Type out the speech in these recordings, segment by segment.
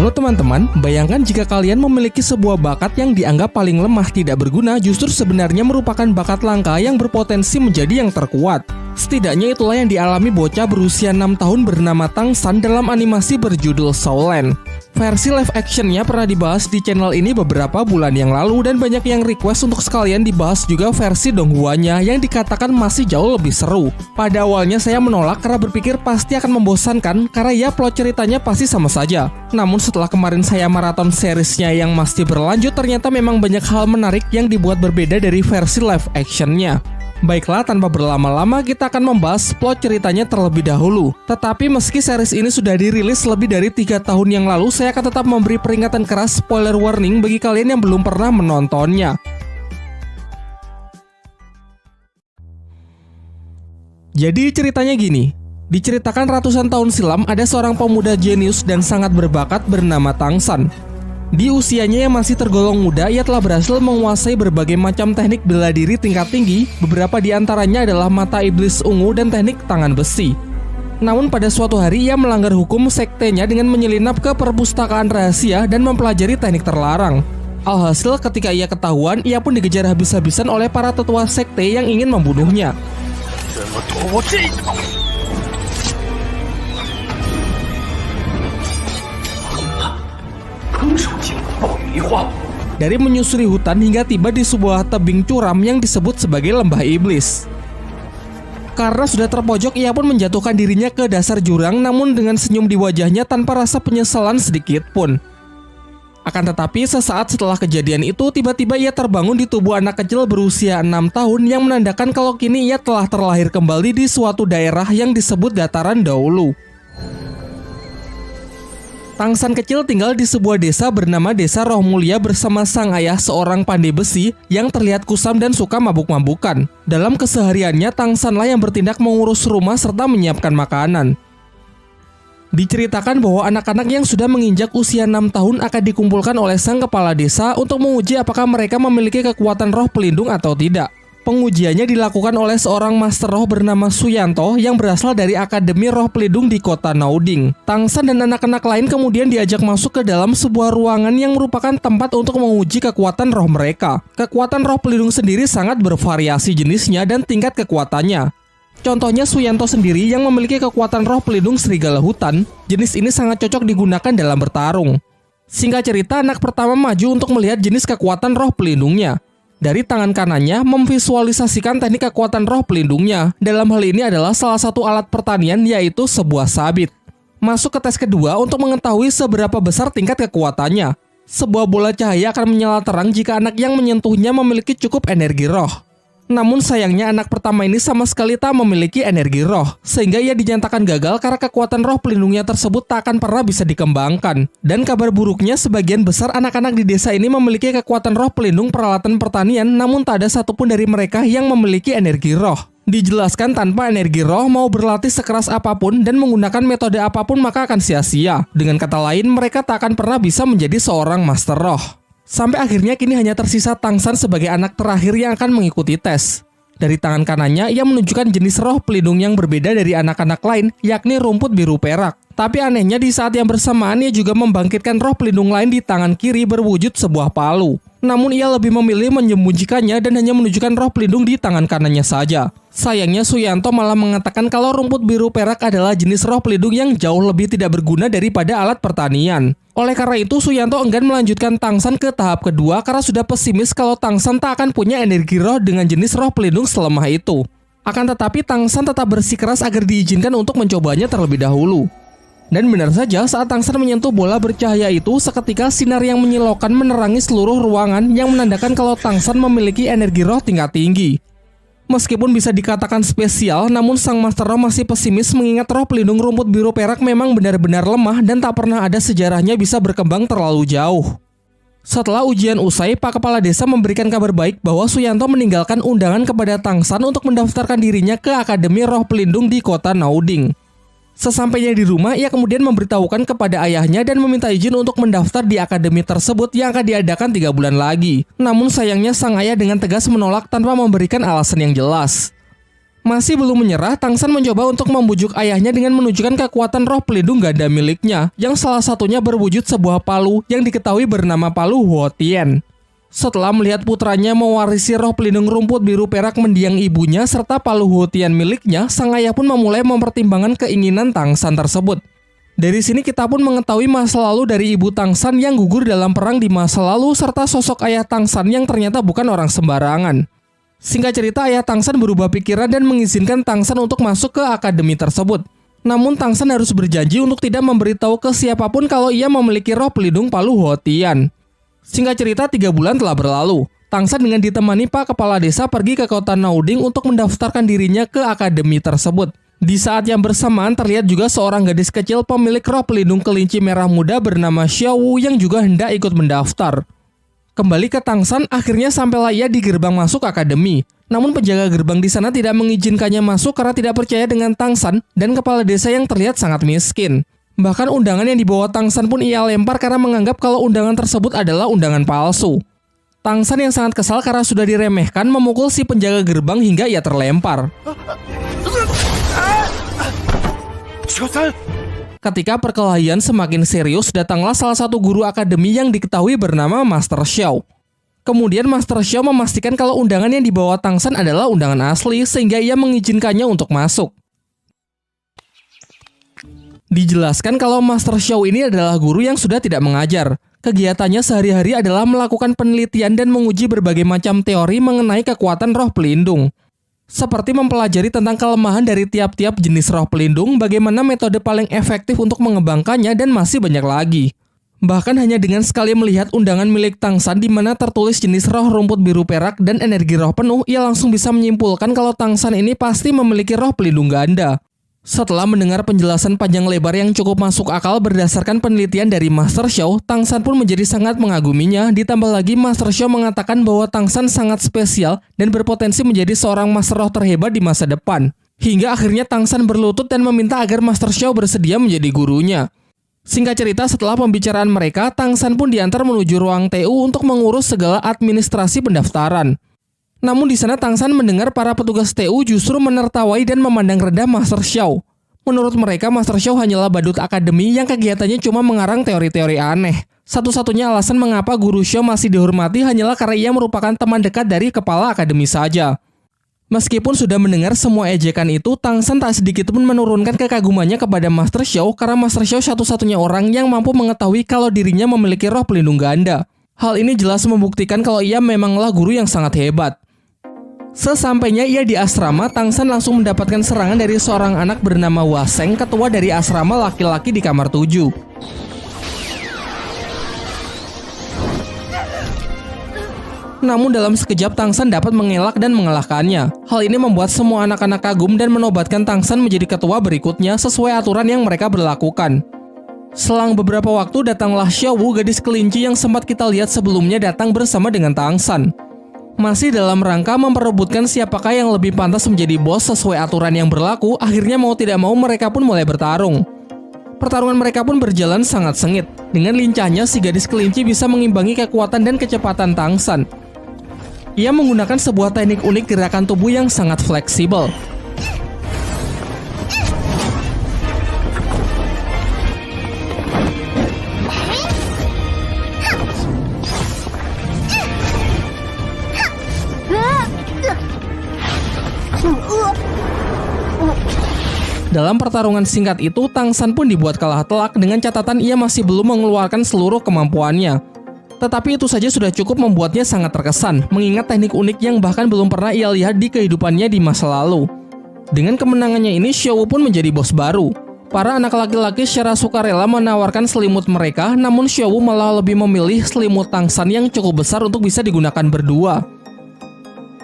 Halo teman-teman, bayangkan jika kalian memiliki sebuah bakat yang dianggap paling lemah tidak berguna justru sebenarnya merupakan bakat langka yang berpotensi menjadi yang terkuat. Setidaknya itulah yang dialami bocah berusia 6 tahun bernama Tangsan dalam animasi berjudul Soulland. Versi live actionnya pernah dibahas di channel ini beberapa bulan yang lalu dan banyak yang request untuk sekalian dibahas juga versi donghuanya yang dikatakan masih jauh lebih seru. Pada awalnya saya menolak karena berpikir pasti akan membosankan karena ya plot ceritanya pasti sama saja. Namun setelah kemarin saya maraton seriesnya yang masih berlanjut, ternyata memang banyak hal menarik yang dibuat berbeda dari versi live actionnya. Baiklah, tanpa berlama-lama kita akan membahas plot ceritanya terlebih dahulu. Tetapi meski series ini sudah dirilis lebih dari 3 tahun yang lalu, saya akan tetap memberi peringatan keras spoiler warning bagi kalian yang belum pernah menontonnya. Jadi ceritanya gini. Diceritakan ratusan tahun silam ada seorang pemuda jenius dan sangat berbakat bernama Tangsan. Di usianya yang masih tergolong muda, ia telah berhasil menguasai berbagai macam teknik bela diri tingkat tinggi, beberapa di antaranya adalah mata iblis ungu dan teknik tangan besi. Namun pada suatu hari ia melanggar hukum sektenya dengan menyelinap ke perpustakaan rahasia dan mempelajari teknik terlarang. Alhasil ketika ia ketahuan, ia pun dikejar habis-habisan oleh para tetua sekte yang ingin membunuhnya. Dari menyusuri hutan hingga tiba di sebuah tebing curam yang disebut sebagai lembah iblis. Karena sudah terpojok, ia pun menjatuhkan dirinya ke dasar jurang, namun dengan senyum di wajahnya tanpa rasa penyesalan sedikit pun. Akan tetapi sesaat setelah kejadian itu, tiba-tiba ia terbangun di tubuh anak kecil berusia 6 tahun yang menandakan kalau kini ia telah terlahir kembali di suatu daerah yang disebut dataran dahulu. Tangsan kecil tinggal di sebuah desa bernama Desa Roh Mulia bersama sang ayah seorang pandai besi yang terlihat kusam dan suka mabuk-mabukan. Dalam kesehariannya, Tangsanlah yang bertindak mengurus rumah serta menyiapkan makanan. Diceritakan bahwa anak-anak yang sudah menginjak usia 6 tahun akan dikumpulkan oleh sang kepala desa untuk menguji apakah mereka memiliki kekuatan roh pelindung atau tidak. Pengujiannya dilakukan oleh seorang master roh bernama Suyanto yang berasal dari Akademi Roh Pelindung di kota Nauding. Tangsan dan anak-anak lain kemudian diajak masuk ke dalam sebuah ruangan yang merupakan tempat untuk menguji kekuatan roh mereka. Kekuatan roh pelindung sendiri sangat bervariasi jenisnya dan tingkat kekuatannya. Contohnya Suyanto sendiri yang memiliki kekuatan roh pelindung serigala hutan. Jenis ini sangat cocok digunakan dalam bertarung. Singkat cerita, anak pertama maju untuk melihat jenis kekuatan roh pelindungnya. Dari tangan kanannya memvisualisasikan teknik kekuatan roh pelindungnya. Dalam hal ini adalah salah satu alat pertanian, yaitu sebuah sabit. Masuk ke tes kedua untuk mengetahui seberapa besar tingkat kekuatannya. Sebuah bola cahaya akan menyala terang jika anak yang menyentuhnya memiliki cukup energi roh. Namun sayangnya anak pertama ini sama sekali tak memiliki energi roh, sehingga ia dinyatakan gagal karena kekuatan roh pelindungnya tersebut tak akan pernah bisa dikembangkan. Dan kabar buruknya, sebagian besar anak-anak di desa ini memiliki kekuatan roh pelindung peralatan pertanian, namun tak ada satupun dari mereka yang memiliki energi roh. Dijelaskan tanpa energi roh, mau berlatih sekeras apapun dan menggunakan metode apapun maka akan sia-sia. Dengan kata lain, mereka tak akan pernah bisa menjadi seorang master roh. Sampai akhirnya kini hanya tersisa Tangsan sebagai anak terakhir yang akan mengikuti tes. Dari tangan kanannya, ia menunjukkan jenis roh pelindung yang berbeda dari anak-anak lain, yakni rumput biru perak. Tapi anehnya di saat yang bersamaan ia juga membangkitkan roh pelindung lain di tangan kiri berwujud sebuah palu. Namun ia lebih memilih menyembunyikannya dan hanya menunjukkan roh pelindung di tangan kanannya saja. Sayangnya Suyanto malah mengatakan kalau rumput biru perak adalah jenis roh pelindung yang jauh lebih tidak berguna daripada alat pertanian. Oleh karena itu, Suyanto enggan melanjutkan Tangsan ke tahap kedua karena sudah pesimis kalau Tangsan tak akan punya energi roh dengan jenis roh pelindung selemah itu. Akan tetapi Tangsan tetap bersikeras agar diizinkan untuk mencobanya terlebih dahulu. Dan benar saja, saat Tangsan menyentuh bola bercahaya itu, seketika sinar yang menyilaukan menerangi seluruh ruangan yang menandakan kalau Tangsan memiliki energi roh tingkat tinggi. Meskipun bisa dikatakan spesial, namun sang master roh masih pesimis mengingat roh pelindung rumput biru perak memang benar-benar lemah dan tak pernah ada sejarahnya bisa berkembang terlalu jauh. Setelah ujian usai, Pak Kepala Desa memberikan kabar baik bahwa Suyanto meninggalkan undangan kepada Tangsan untuk mendaftarkan dirinya ke Akademi Roh Pelindung di kota Nauding. Sesampainya di rumah, ia kemudian memberitahukan kepada ayahnya dan meminta izin untuk mendaftar di akademi tersebut yang akan diadakan 3 bulan lagi. Namun sayangnya sang ayah dengan tegas menolak tanpa memberikan alasan yang jelas. Masih belum menyerah, Tang San mencoba untuk membujuk ayahnya dengan menunjukkan kekuatan roh pelindung ganda miliknya, yang salah satunya berwujud sebuah palu yang diketahui bernama palu Huo Tian. Setelah melihat putranya mewarisi roh pelindung rumput biru perak mendiang ibunya serta palu Huo Tian miliknya, sang ayah pun memulai mempertimbangkan keinginan Tang San tersebut. Dari sini kita pun mengetahui masa lalu dari ibu Tang San yang gugur dalam perang di masa lalu serta sosok ayah Tang San yang ternyata bukan orang sembarangan. Singkat cerita, ayah Tang San berubah pikiran dan mengizinkan Tang San untuk masuk ke akademi tersebut. Namun Tang San harus berjanji untuk tidak memberitahu ke siapapun kalau ia memiliki roh pelindung palu Huo Tian. Singkat cerita, 3 bulan telah berlalu. Tang San dengan ditemani Pak Kepala Desa pergi ke kota Nauding untuk mendaftarkan dirinya ke akademi tersebut. Di saat yang bersamaan terlihat juga seorang gadis kecil pemilik roh pelindung kelinci merah muda bernama Xiao Wu yang juga hendak ikut mendaftar. Kembali ke Tang San, akhirnya sampailah ia di gerbang masuk akademi. Namun penjaga gerbang di sana tidak mengizinkannya masuk karena tidak percaya dengan Tang San dan kepala desa yang terlihat sangat miskin. Bahkan undangan yang dibawa Tang San pun ia lempar karena menganggap kalau undangan tersebut adalah undangan palsu. Tang San yang sangat kesal karena sudah diremehkan memukul si penjaga gerbang hingga ia terlempar. Ketika perkelahian semakin serius, datanglah salah satu guru akademi yang diketahui bernama Master Xiao. Kemudian Master Xiao memastikan kalau undangan yang dibawa Tang San adalah undangan asli sehingga ia mengizinkannya untuk masuk. Dijelaskan kalau Master Xiao ini adalah guru yang sudah tidak mengajar. Kegiatannya sehari-hari adalah melakukan penelitian dan menguji berbagai macam teori mengenai kekuatan roh pelindung. Seperti mempelajari tentang kelemahan dari tiap-tiap jenis roh pelindung, bagaimana metode paling efektif untuk mengembangkannya, dan masih banyak lagi. Bahkan hanya dengan sekali melihat undangan milik Tang San di mana tertulis jenis roh rumput biru perak dan energi roh penuh, ia langsung bisa menyimpulkan kalau Tang San ini pasti memiliki roh pelindung ganda. Setelah mendengar penjelasan panjang lebar yang cukup masuk akal berdasarkan penelitian dari Master Xiao, Tang San pun menjadi sangat mengaguminya. Ditambah lagi Master Xiao mengatakan bahwa Tang San sangat spesial dan berpotensi menjadi seorang master roh terhebat di masa depan. Hingga akhirnya Tang San berlutut dan meminta agar Master Xiao bersedia menjadi gurunya. Singkat cerita, setelah pembicaraan mereka, Tang San pun diantar menuju ruang TU untuk mengurus segala administrasi pendaftaran. Namun di sana Tang San mendengar para petugas TU justru menertawai dan memandang rendah Master Xiao. Menurut mereka, Master Xiao hanyalah badut akademi yang kegiatannya cuma mengarang teori-teori aneh. Satu-satunya alasan mengapa guru Xiao masih dihormati hanyalah karena ia merupakan teman dekat dari kepala akademi saja. Meskipun sudah mendengar semua ejekan itu, Tang San tak sedikit pun menurunkan kekagumannya kepada Master Xiao karena Master Xiao satu-satunya orang yang mampu mengetahui kalau dirinya memiliki roh pelindung ganda. Hal ini jelas membuktikan kalau ia memanglah guru yang sangat hebat. Sesampainya ia di asrama, Tang San langsung mendapatkan serangan dari seorang anak bernama Waseng, ketua dari asrama laki-laki di kamar 7. Namun dalam sekejap Tang San dapat mengelak dan mengalahkannya. Hal ini membuat semua anak-anak kagum dan menobatkan Tang San menjadi ketua berikutnya sesuai aturan yang mereka berlakukan. Selang beberapa waktu datanglah Xiao Wu, gadis kelinci yang sempat kita lihat sebelumnya, datang bersama dengan Tang San. Masih dalam rangka memperebutkan siapakah yang lebih pantas menjadi bos sesuai aturan yang berlaku, akhirnya mau tidak mau mereka pun mulai bertarung. Pertarungan mereka pun berjalan sangat sengit. Dengan lincahnya si gadis kelinci bisa mengimbangi kekuatan dan kecepatan Tang San. Ia menggunakan sebuah teknik unik gerakan tubuh yang sangat fleksibel. Dalam pertarungan singkat itu, Tang San pun dibuat kalah telak dengan catatan ia masih belum mengeluarkan seluruh kemampuannya. Tetapi itu saja sudah cukup membuatnya sangat terkesan, mengingat teknik unik yang bahkan belum pernah ia lihat di kehidupannya di masa lalu. Dengan kemenangannya ini, Xiao Wu pun menjadi bos baru. Para anak laki-laki secara sukarela menawarkan selimut mereka, namun Xiao Wu malah lebih memilih selimut Tang San yang cukup besar untuk bisa digunakan berdua.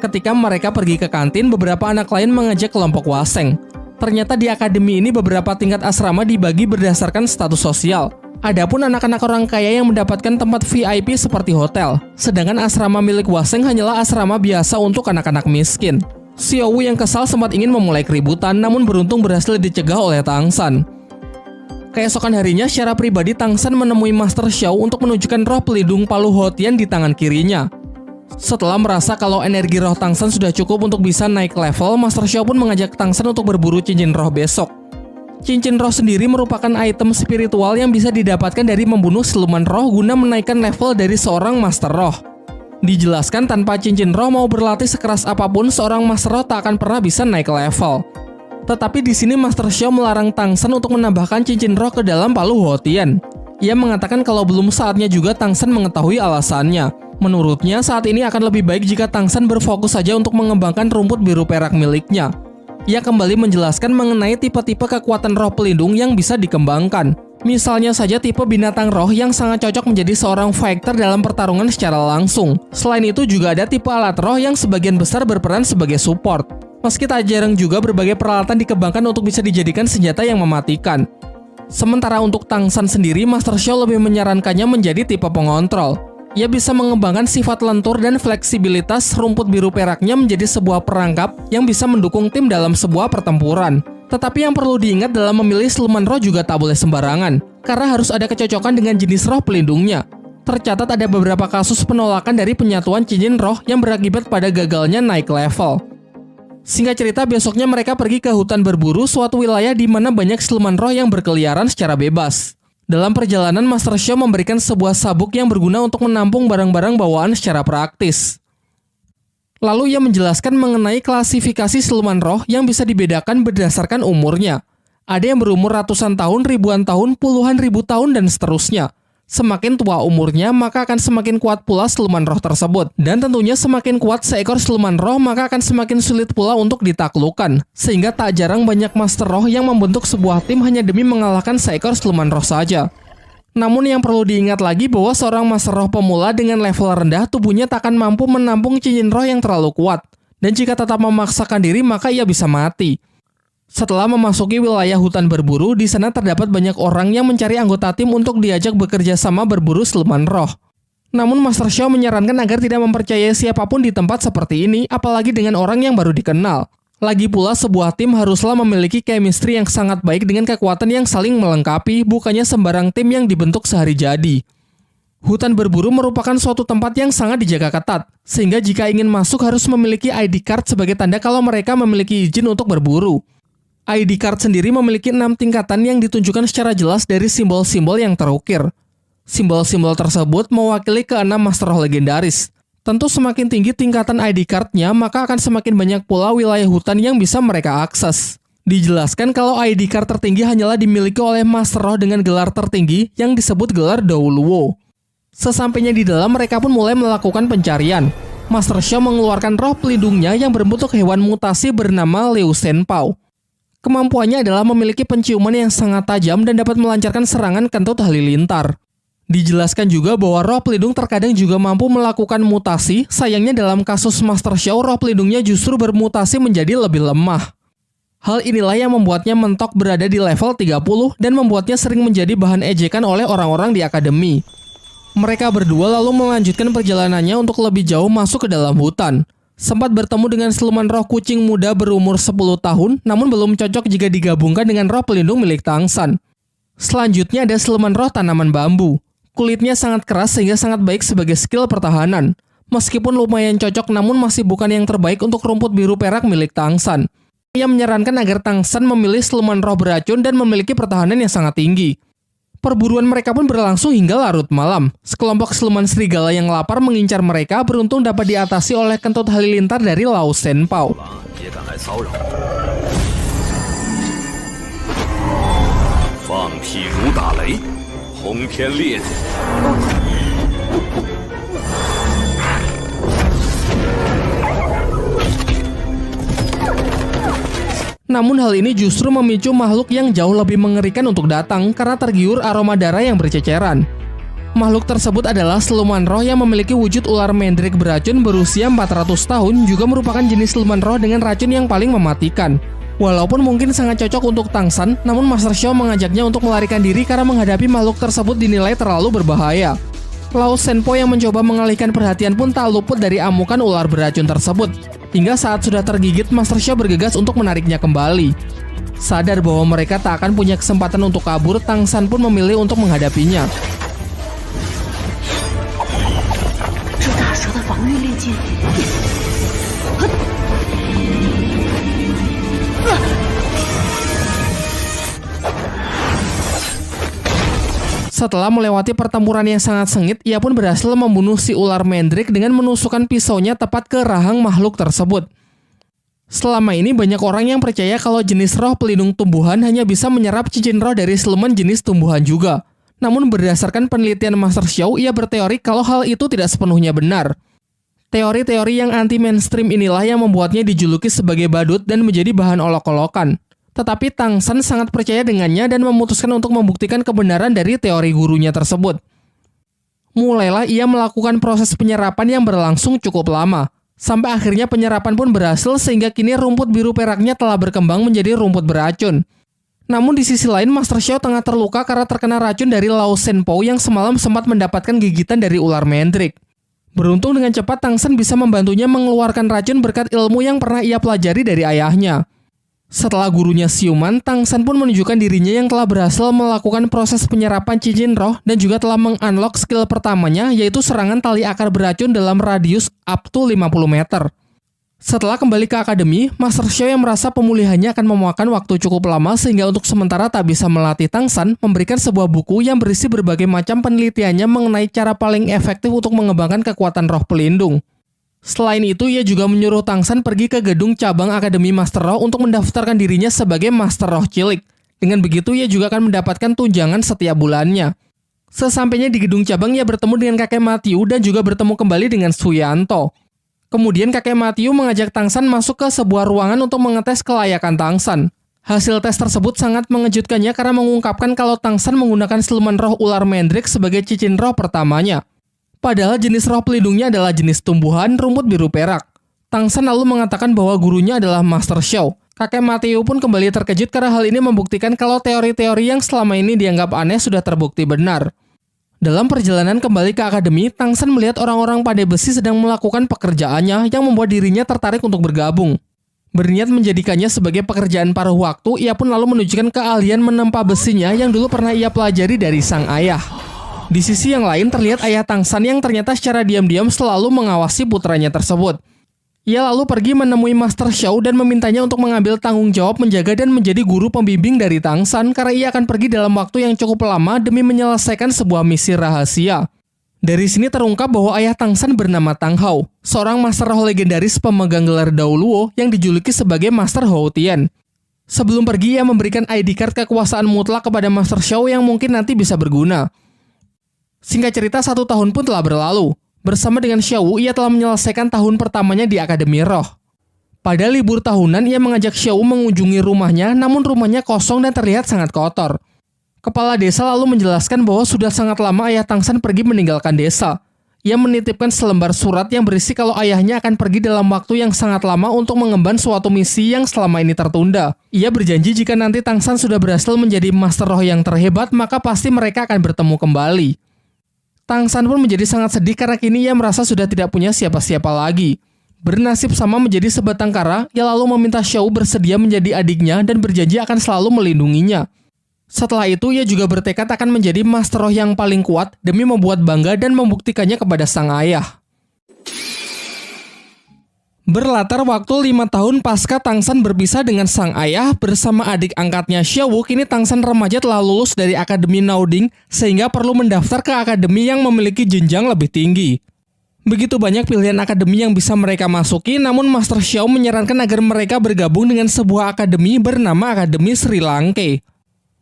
Ketika mereka pergi ke kantin, beberapa anak lain mengajak kelompok Waseng. Ternyata di akademi ini beberapa tingkat asrama dibagi berdasarkan status sosial. Adapun anak-anak orang kaya yang mendapatkan tempat VIP seperti hotel. Sedangkan asrama milik Waseng hanyalah asrama biasa untuk anak-anak miskin. Xiao Wu yang kesal sempat ingin memulai keributan, namun beruntung berhasil dicegah oleh Tang San. Keesokan harinya, secara pribadi Tang San menemui Master Xiao untuk menunjukkan roh pelindung palu Huo Tian di tangan kirinya. Setelah merasa kalau energi roh Tang San sudah cukup untuk bisa naik level, Master Xiao pun mengajak Tang San untuk berburu cincin roh besok. Cincin roh sendiri merupakan item spiritual yang bisa didapatkan dari membunuh siluman roh guna menaikkan level dari seorang Master Roh. Dijelaskan tanpa cincin roh mau berlatih sekeras apapun, seorang Master Roh tak akan pernah bisa naik level. Tetapi di sini Master Xiao melarang Tang San untuk menambahkan cincin roh ke dalam palu Huotian. Ia mengatakan kalau belum saatnya juga Tang San mengetahui alasannya. Menurutnya saat ini akan lebih baik jika Tang San berfokus saja untuk mengembangkan rumput biru perak miliknya. Ia kembali menjelaskan mengenai tipe-tipe kekuatan roh pelindung yang bisa dikembangkan. Misalnya saja tipe binatang roh yang sangat cocok menjadi seorang fighter dalam pertarungan secara langsung. Selain itu juga ada tipe alat roh yang sebagian besar berperan sebagai support. Meski tak jarang juga berbagai peralatan dikembangkan untuk bisa dijadikan senjata yang mematikan. Sementara untuk Tang San sendiri, Master Xiao lebih menyarankannya menjadi tipe pengontrol. Ia bisa mengembangkan sifat lentur dan fleksibilitas rumput biru peraknya menjadi sebuah perangkap yang bisa mendukung tim dalam sebuah pertempuran. Tetapi yang perlu diingat dalam memilih siluman roh juga tak boleh sembarangan, karena harus ada kecocokan dengan jenis roh pelindungnya. Tercatat ada beberapa kasus penolakan dari penyatuan cincin roh yang berakibat pada gagalnya naik level. Singkat cerita, besoknya mereka pergi ke hutan berburu, suatu wilayah di mana banyak siluman roh yang berkeliaran secara bebas. Dalam perjalanan, Master Xiao memberikan sebuah sabuk yang berguna untuk menampung barang-barang bawaan secara praktis. Lalu ia menjelaskan mengenai klasifikasi siluman roh yang bisa dibedakan berdasarkan umurnya. Ada yang berumur ratusan tahun, ribuan tahun, puluhan ribu tahun, dan seterusnya. Semakin tua umurnya, maka akan semakin kuat pula siluman roh tersebut. Dan tentunya semakin kuat seekor siluman roh, maka akan semakin sulit pula untuk ditaklukkan. Sehingga tak jarang banyak Master Roh yang membentuk sebuah tim hanya demi mengalahkan seekor siluman roh saja. Namun yang perlu diingat lagi bahwa seorang Master Roh pemula dengan level rendah, tubuhnya tak akan mampu menampung cincin roh yang terlalu kuat. Dan jika tetap memaksakan diri, maka ia bisa mati. Setelah memasuki wilayah hutan berburu, di sana terdapat banyak orang yang mencari anggota tim untuk diajak bekerja sama berburu siluman roh. Namun Master Xiao menyarankan agar tidak mempercayai siapapun di tempat seperti ini, apalagi dengan orang yang baru dikenal. Lagi pula sebuah tim haruslah memiliki chemistry yang sangat baik dengan kekuatan yang saling melengkapi, bukannya sembarang tim yang dibentuk sehari jadi. Hutan berburu merupakan suatu tempat yang sangat dijaga ketat, sehingga jika ingin masuk harus memiliki ID card sebagai tanda kalau mereka memiliki izin untuk berburu. ID card sendiri memiliki 6 tingkatan yang ditunjukkan secara jelas dari simbol-simbol yang terukir. Simbol-simbol tersebut mewakili ke-6 Master Roh legendaris. Tentu semakin tinggi tingkatan ID card-nya, maka akan semakin banyak pula wilayah hutan yang bisa mereka akses. Dijelaskan kalau ID card tertinggi hanyalah dimiliki oleh Master Roh dengan gelar tertinggi yang disebut gelar Dou Luo. Sesampainya di dalam, mereka pun mulai melakukan pencarian. Master Xiao mengeluarkan roh pelindungnya yang berbentuk hewan mutasi bernama Liu Shenpao. Kemampuannya adalah memiliki penciuman yang sangat tajam dan dapat melancarkan serangan kentut halilintar. Dijelaskan juga bahwa roh pelindung terkadang juga mampu melakukan mutasi, sayangnya dalam kasus Master Xiao, roh pelindungnya justru bermutasi menjadi lebih lemah. Hal inilah yang membuatnya mentok berada di level 30 dan membuatnya sering menjadi bahan ejekan oleh orang-orang di akademi. Mereka berdua lalu melanjutkan perjalanannya untuk lebih jauh masuk ke dalam hutan. Sempat bertemu dengan siluman roh kucing muda berumur 10 tahun, namun belum cocok jika digabungkan dengan roh pelindung milik Tang San. Selanjutnya ada siluman roh tanaman bambu. Kulitnya sangat keras sehingga sangat baik sebagai skill pertahanan. Meskipun lumayan cocok, namun masih bukan yang terbaik untuk rumput biru perak milik Tang San. Ia menyarankan agar Tang San memilih siluman roh beracun dan memiliki pertahanan yang sangat tinggi. Perburuan mereka pun berlangsung hingga larut malam. Sekelompok siluman serigala yang lapar mengincar mereka, beruntung dapat diatasi oleh kentut halilintar dari Liu Shenpao. Namun hal ini justru memicu makhluk yang jauh lebih mengerikan untuk datang karena tergiur aroma darah yang berceceran. Makhluk tersebut adalah siluman roh yang memiliki wujud ular mendrik beracun berusia 400 tahun, juga merupakan jenis siluman roh dengan racun yang paling mematikan. Walaupun mungkin sangat cocok untuk Tang San, namun Master Xiao mengajaknya untuk melarikan diri karena menghadapi makhluk tersebut dinilai terlalu berbahaya. Liu Shenpao yang mencoba mengalihkan perhatian pun tak luput dari amukan ular beracun tersebut. Hingga saat sudah tergigit, Master Xiao bergegas untuk menariknya kembali. Sadar bahwa mereka tak akan punya kesempatan untuk kabur, Tang San pun memilih untuk menghadapinya. 境。 Setelah melewati pertempuran yang sangat sengit, ia pun berhasil membunuh si ular Mandrake dengan menusukkan pisaunya tepat ke rahang makhluk tersebut. Selama ini banyak orang yang percaya kalau jenis roh pelindung tumbuhan hanya bisa menyerap cincin roh dari siluman jenis tumbuhan juga. Namun berdasarkan penelitian Master Xiao, ia berteori kalau hal itu tidak sepenuhnya benar. Teori-teori yang anti-mainstream inilah yang membuatnya dijuluki sebagai badut dan menjadi bahan olok-olokan. Tetapi Tang San sangat percaya dengannya dan memutuskan untuk membuktikan kebenaran dari teori gurunya tersebut. Mulailah ia melakukan proses penyerapan yang berlangsung cukup lama. Sampai akhirnya penyerapan pun berhasil sehingga kini rumput biru peraknya telah berkembang menjadi rumput beracun. Namun di sisi lain Master Xiao tengah terluka karena terkena racun dari Lao Shenpo yang semalam sempat mendapatkan gigitan dari ular Mandrake. Beruntung dengan cepat Tang San bisa membantunya mengeluarkan racun berkat ilmu yang pernah ia pelajari dari ayahnya. Setelah gurunya siuman, Tang San pun menunjukkan dirinya yang telah berhasil melakukan proses penyerapan cincin roh dan juga telah mengunlock skill pertamanya, yaitu serangan tali akar beracun dalam radius up to 50 meter. Setelah kembali ke akademi, Master Xiao yang merasa pemulihannya akan memakan waktu cukup lama sehingga untuk sementara tak bisa melatih Tang San, memberikan sebuah buku yang berisi berbagai macam penelitiannya mengenai cara paling efektif untuk mengembangkan kekuatan roh pelindung. Selain itu, ia juga menyuruh Tang San pergi ke gedung cabang Akademi Master Roh untuk mendaftarkan dirinya sebagai Master Roh Cilik. Dengan begitu, ia juga akan mendapatkan tunjangan setiap bulannya. Sesampainya di gedung cabang, ia bertemu dengan kakek Matthew dan juga bertemu kembali dengan Suyanto. Kemudian kakek Matthew mengajak Tang San masuk ke sebuah ruangan untuk mengetes kelayakan Tang San. Hasil tes tersebut sangat mengejutkannya karena mengungkapkan kalau Tang San menggunakan siluman roh ular Mandrake sebagai cincin roh pertamanya. Padahal jenis roh pelindungnya adalah jenis tumbuhan rumput biru perak. Tang San lalu mengatakan bahwa gurunya adalah Master Xiao. Kakek Matthew pun kembali terkejut karena hal ini membuktikan kalau teori-teori yang selama ini dianggap aneh sudah terbukti benar. Dalam perjalanan kembali ke akademi, Tang San melihat orang-orang pandai besi sedang melakukan pekerjaannya yang membuat dirinya tertarik untuk bergabung. Berniat menjadikannya sebagai pekerjaan paruh waktu, ia pun lalu menunjukkan keahlian menempa besinya yang dulu pernah ia pelajari dari sang ayah. Di sisi yang lain terlihat ayah Tang San yang ternyata secara diam-diam selalu mengawasi putranya tersebut. Ia lalu pergi menemui Master Xiao dan memintanya untuk mengambil tanggung jawab menjaga dan menjadi guru pembimbing dari Tang San karena ia akan pergi dalam waktu yang cukup lama demi menyelesaikan sebuah misi rahasia. Dari sini terungkap bahwa ayah Tang San bernama Tang Hao, seorang Master Roh legendaris pemegang gelar Dao Luo yang dijuluki sebagai Master Hou Tian. Sebelum pergi, ia memberikan ID card kekuasaan mutlak kepada Master Xiao yang mungkin nanti bisa berguna. Singkat cerita, 1 tahun pun telah berlalu. Bersama dengan Xiao, ia telah menyelesaikan tahun pertamanya di Akademi Roh. Pada libur tahunan, ia mengajak Xiao mengunjungi rumahnya, namun rumahnya kosong dan terlihat sangat kotor. Kepala desa lalu menjelaskan bahwa sudah sangat lama ayah Tang San pergi meninggalkan desa. Ia menitipkan selembar surat yang berisi kalau ayahnya akan pergi dalam waktu yang sangat lama untuk mengemban suatu misi yang selama ini tertunda. Ia berjanji jika nanti Tang San sudah berhasil menjadi Master Roh yang terhebat, maka pasti mereka akan bertemu kembali. Tang San pun menjadi sangat sedih karena kini ia merasa sudah tidak punya siapa-siapa lagi. Bernasib sama menjadi sebatang kara, ia lalu meminta Xiao bersedia menjadi adiknya dan berjanji akan selalu melindunginya. Setelah itu, ia juga bertekad akan menjadi Master Roh yang paling kuat demi membuat bangga dan membuktikannya kepada sang ayah. Berlatar waktu 5 tahun pasca Tang San berpisah dengan sang ayah bersama adik angkatnya Xiao, kini Tang San remaja telah lulus dari Akademi Naoding sehingga perlu mendaftar ke akademi yang memiliki jenjang lebih tinggi. Begitu banyak pilihan akademi yang bisa mereka masuki, namun Master Xiao menyarankan agar mereka bergabung dengan sebuah akademi bernama Akademi Sri Lanka.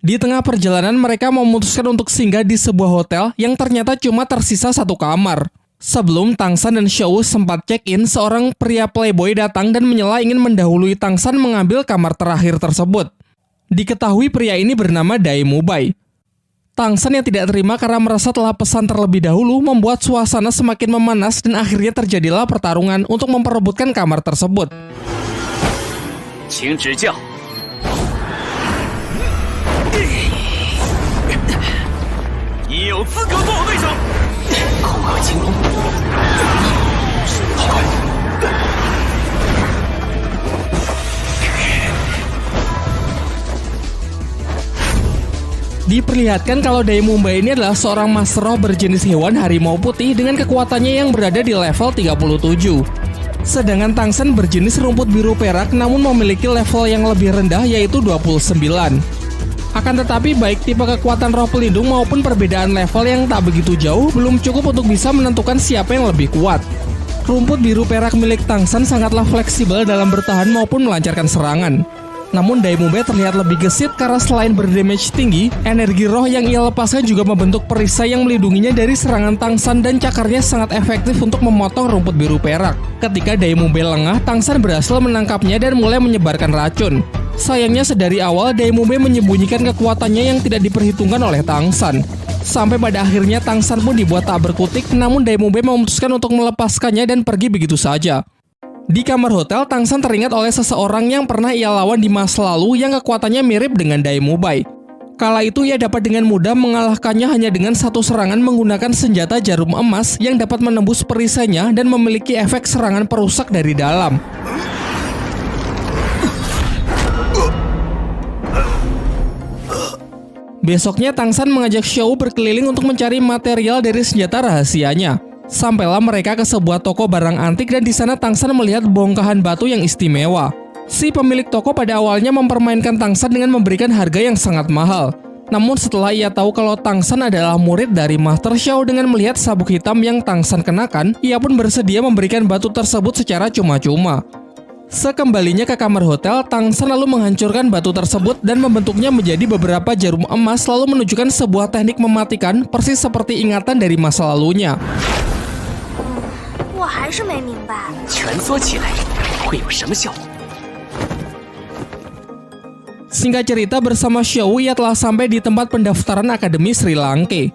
Di tengah perjalanan mereka memutuskan untuk singgah di sebuah hotel yang ternyata cuma tersisa 1 kamar. Sebelum Tang San dan Xiao sempat check-in, seorang pria playboy datang dan menyela ingin mendahului Tang San mengambil kamar terakhir tersebut. Diketahui pria ini bernama Dai Mubai. Tang San yang tidak terima karena merasa telah pesan terlebih dahulu membuat suasana semakin memanas dan akhirnya terjadilah pertarungan untuk memperebutkan kamar tersebut. Diperlihatkan kalau Dai Mumbai ini adalah seorang master roh berjenis hewan harimau putih dengan kekuatannya yang berada di level 37. Sedangkan Tangsan berjenis rumput biru perak namun memiliki level yang lebih rendah yaitu 29. Akan tetapi baik tipe kekuatan roh pelindung maupun perbedaan level yang tak begitu jauh belum cukup untuk bisa menentukan siapa yang lebih kuat. Rumput biru perak milik Tangsan sangatlah fleksibel dalam bertahan maupun melancarkan serangan. Namun Dai Mumbai terlihat lebih gesit karena selain berdamage tinggi, energi roh yang ia lepaskan juga membentuk perisai yang melindunginya dari serangan Tangsan dan cakarnya sangat efektif untuk memotong rumput biru perak. Ketika Dai Mumbai lengah, Tangsan berhasil menangkapnya dan mulai menyebarkan racun. Sayangnya sedari awal Dai Mumbai menyembunyikan kekuatannya yang tidak diperhitungkan oleh Tangsan. Sampai pada akhirnya Tangsan pun dibuat tak berkutik, namun Dai Mumbai memutuskan untuk melepaskannya dan pergi begitu saja. Di kamar hotel, Tangsan teringat oleh seseorang yang pernah ia lawan di masa lalu yang kekuatannya mirip dengan Dai Mumbai. Kala itu ia dapat dengan mudah mengalahkannya hanya dengan satu serangan menggunakan senjata jarum emas yang dapat menembus perisainya dan memiliki efek serangan perusak dari dalam. Besoknya Tangsan mengajak Xiao berkeliling untuk mencari material dari senjata rahasianya. Sampailah mereka ke sebuah toko barang antik dan di sana Tangsan melihat bongkahan batu yang istimewa. Si pemilik toko pada awalnya mempermainkan Tangsan dengan memberikan harga yang sangat mahal. Namun setelah ia tahu kalau Tangsan adalah murid dari Master Xiao dengan melihat sabuk hitam yang Tangsan kenakan, ia pun bersedia memberikan batu tersebut secara cuma-cuma. Sekembalinya ke kamar hotel, Tangsan lalu menghancurkan batu tersebut dan membentuknya menjadi beberapa jarum emas lalu menunjukkan sebuah teknik mematikan persis seperti ingatan dari masa lalunya. 我还是没明白，蜷缩起来会有什么效果？ Singkat cerita, bersama Xiao ia telah sampai di tempat pendaftaran Akademi Sri Lanka.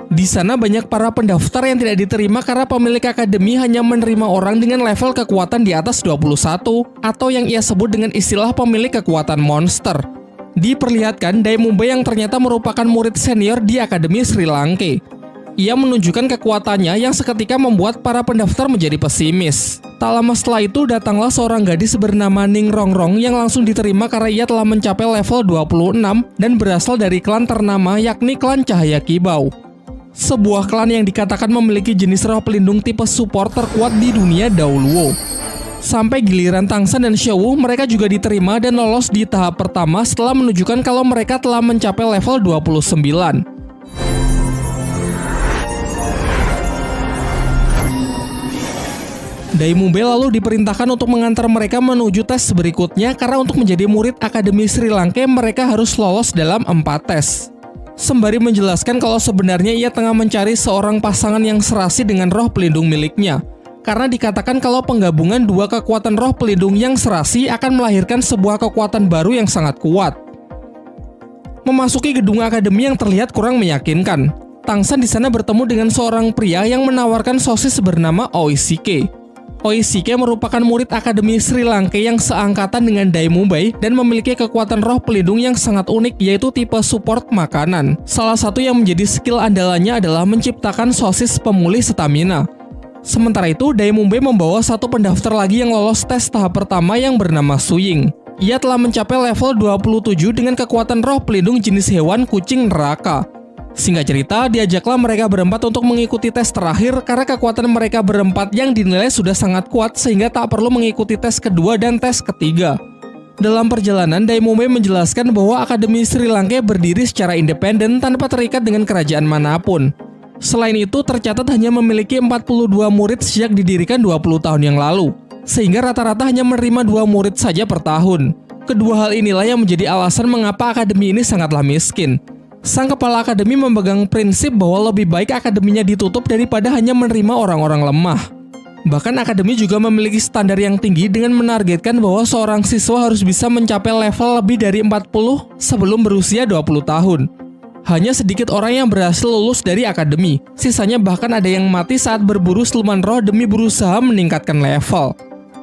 Di sana banyak para pendaftar yang tidak diterima karena pemilik akademi hanya menerima orang dengan level kekuatan di atas 21 atau yang ia sebut dengan istilah pemilik kekuatan monster. Diperlihatkan Dai Mumbai yang ternyata merupakan murid senior di Akademi Sri Lanka. Ia menunjukkan kekuatannya yang seketika membuat para pendaftar menjadi pesimis. Tak lama setelah itu datanglah seorang gadis bernama Ning Rongrong yang langsung diterima karena ia telah mencapai level 26 dan berasal dari klan ternama yakni klan Cahaya Kibau. Sebuah klan yang dikatakan memiliki jenis roh pelindung tipe support terkuat di dunia dahulu. Sampai giliran Tangsan dan Xiao, mereka juga diterima dan lolos di tahap pertama setelah menunjukkan kalau mereka telah mencapai level 29. Dai Mumbai lalu diperintahkan untuk mengantar mereka menuju tes berikutnya karena untuk menjadi murid Akademi Sri Lanka mereka harus lolos dalam 4 tes. Sembari menjelaskan kalau sebenarnya ia tengah mencari seorang pasangan yang serasi dengan roh pelindung miliknya. Karena dikatakan kalau penggabungan dua kekuatan roh pelindung yang serasi akan melahirkan sebuah kekuatan baru yang sangat kuat. Memasuki gedung akademi yang terlihat kurang meyakinkan, Tangsan di sana bertemu dengan seorang pria yang menawarkan sosis bernama Oishike. Oishike merupakan murid Akademi Sri Lanka yang seangkatan dengan Dai Mumbai dan memiliki kekuatan roh pelindung yang sangat unik yaitu tipe support makanan. Salah satu yang menjadi skill andalannya adalah menciptakan sosis pemulih stamina. Sementara itu, Dai Mumbai membawa satu pendaftar lagi yang lolos tes tahap pertama yang bernama Suying. Ia telah mencapai level 27 dengan kekuatan roh pelindung jenis hewan kucing neraka. Singkat cerita, diajaklah mereka berempat untuk mengikuti tes terakhir karena kekuatan mereka berempat yang dinilai sudah sangat kuat sehingga tak perlu mengikuti tes kedua dan tes ketiga. Dalam perjalanan, Dai Mumbai menjelaskan bahwa Akademi Sri Lanka berdiri secara independen tanpa terikat dengan kerajaan manapun. Selain itu, tercatat hanya memiliki 42 murid sejak didirikan 20 tahun yang lalu, sehingga rata-rata hanya menerima 2 murid saja per tahun. Kedua hal inilah yang menjadi alasan mengapa akademi ini sangatlah miskin. Sang kepala akademi memegang prinsip bahwa lebih baik akademinya ditutup daripada hanya menerima orang-orang lemah. Bahkan akademi juga memiliki standar yang tinggi dengan menargetkan bahwa seorang siswa harus bisa mencapai level lebih dari 40 sebelum berusia 20 tahun. Hanya sedikit orang yang berhasil lulus dari akademi, sisanya bahkan ada yang mati saat berburu siluman roh demi berusaha meningkatkan level.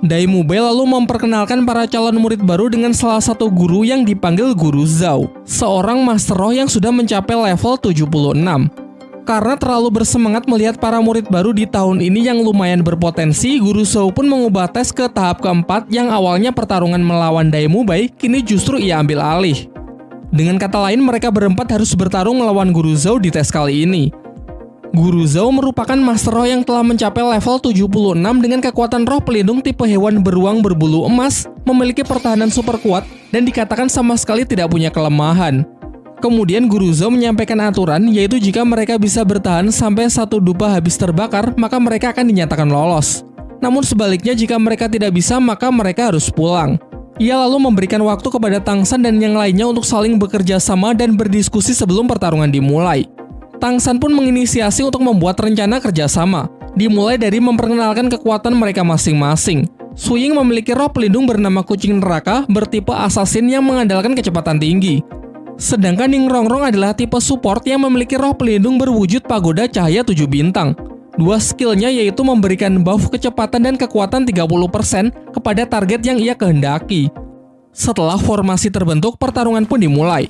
Dai Mumbai lalu memperkenalkan para calon murid baru dengan salah satu guru yang dipanggil Guru Zhao, seorang master roh yang sudah mencapai level 76. Karena terlalu bersemangat melihat para murid baru di tahun ini yang lumayan berpotensi, Guru Zhao pun mengubah tes ke tahap keempat yang awalnya pertarungan melawan Dai Mumbai, kini justru ia ambil alih. Dengan kata lain, mereka berempat harus bertarung melawan Guru Zhou di tes kali ini. Guru Zhou merupakan Master Roh yang telah mencapai level 76 dengan kekuatan roh pelindung tipe hewan beruang berbulu emas, memiliki pertahanan super kuat, dan dikatakan sama sekali tidak punya kelemahan. Kemudian Guru Zhou menyampaikan aturan, yaitu jika mereka bisa bertahan sampai satu dupa habis terbakar, maka mereka akan dinyatakan lolos. Namun sebaliknya, jika mereka tidak bisa, maka mereka harus pulang. Ia lalu memberikan waktu kepada Tang San dan yang lainnya untuk saling bekerja sama dan berdiskusi sebelum pertarungan dimulai. Tang San pun menginisiasi untuk membuat rencana kerjasama, dimulai dari memperkenalkan kekuatan mereka masing-masing. Su Ying memiliki roh pelindung bernama kucing neraka bertipe assassin yang mengandalkan kecepatan tinggi. Sedangkan Ning Rongrong adalah tipe support yang memiliki roh pelindung berwujud pagoda cahaya 7 bintang. Dua skillnya yaitu memberikan buff kecepatan dan kekuatan 30% kepada target yang ia kehendaki. Setelah formasi terbentuk, pertarungan pun dimulai.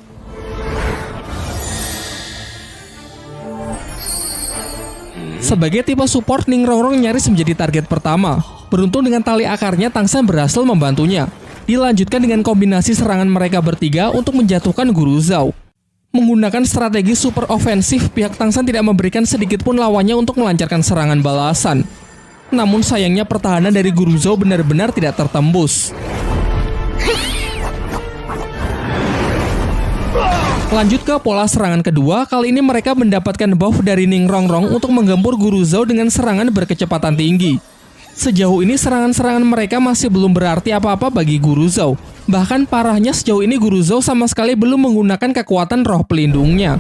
Sebagai tipe support, Ning Rongrong nyaris menjadi target pertama. Beruntung dengan tali akarnya, Tang San berhasil membantunya. Dilanjutkan dengan kombinasi serangan mereka bertiga untuk menjatuhkan Guru Zhou. Menggunakan strategi super ofensif, pihak Tang San tidak memberikan sedikit pun lawannya untuk melancarkan serangan balasan. Namun sayangnya pertahanan dari Guru Zhou benar-benar tidak tertembus. Lanjut ke pola serangan kedua, kali ini mereka mendapatkan buff dari Ning Rongrong untuk menggempur Guru Zhou dengan serangan berkecepatan tinggi. Sejauh ini serangan-serangan mereka masih belum berarti apa-apa bagi Guru Zhou. Bahkan parahnya sejauh ini Guru Zhou sama sekali belum menggunakan kekuatan roh pelindungnya.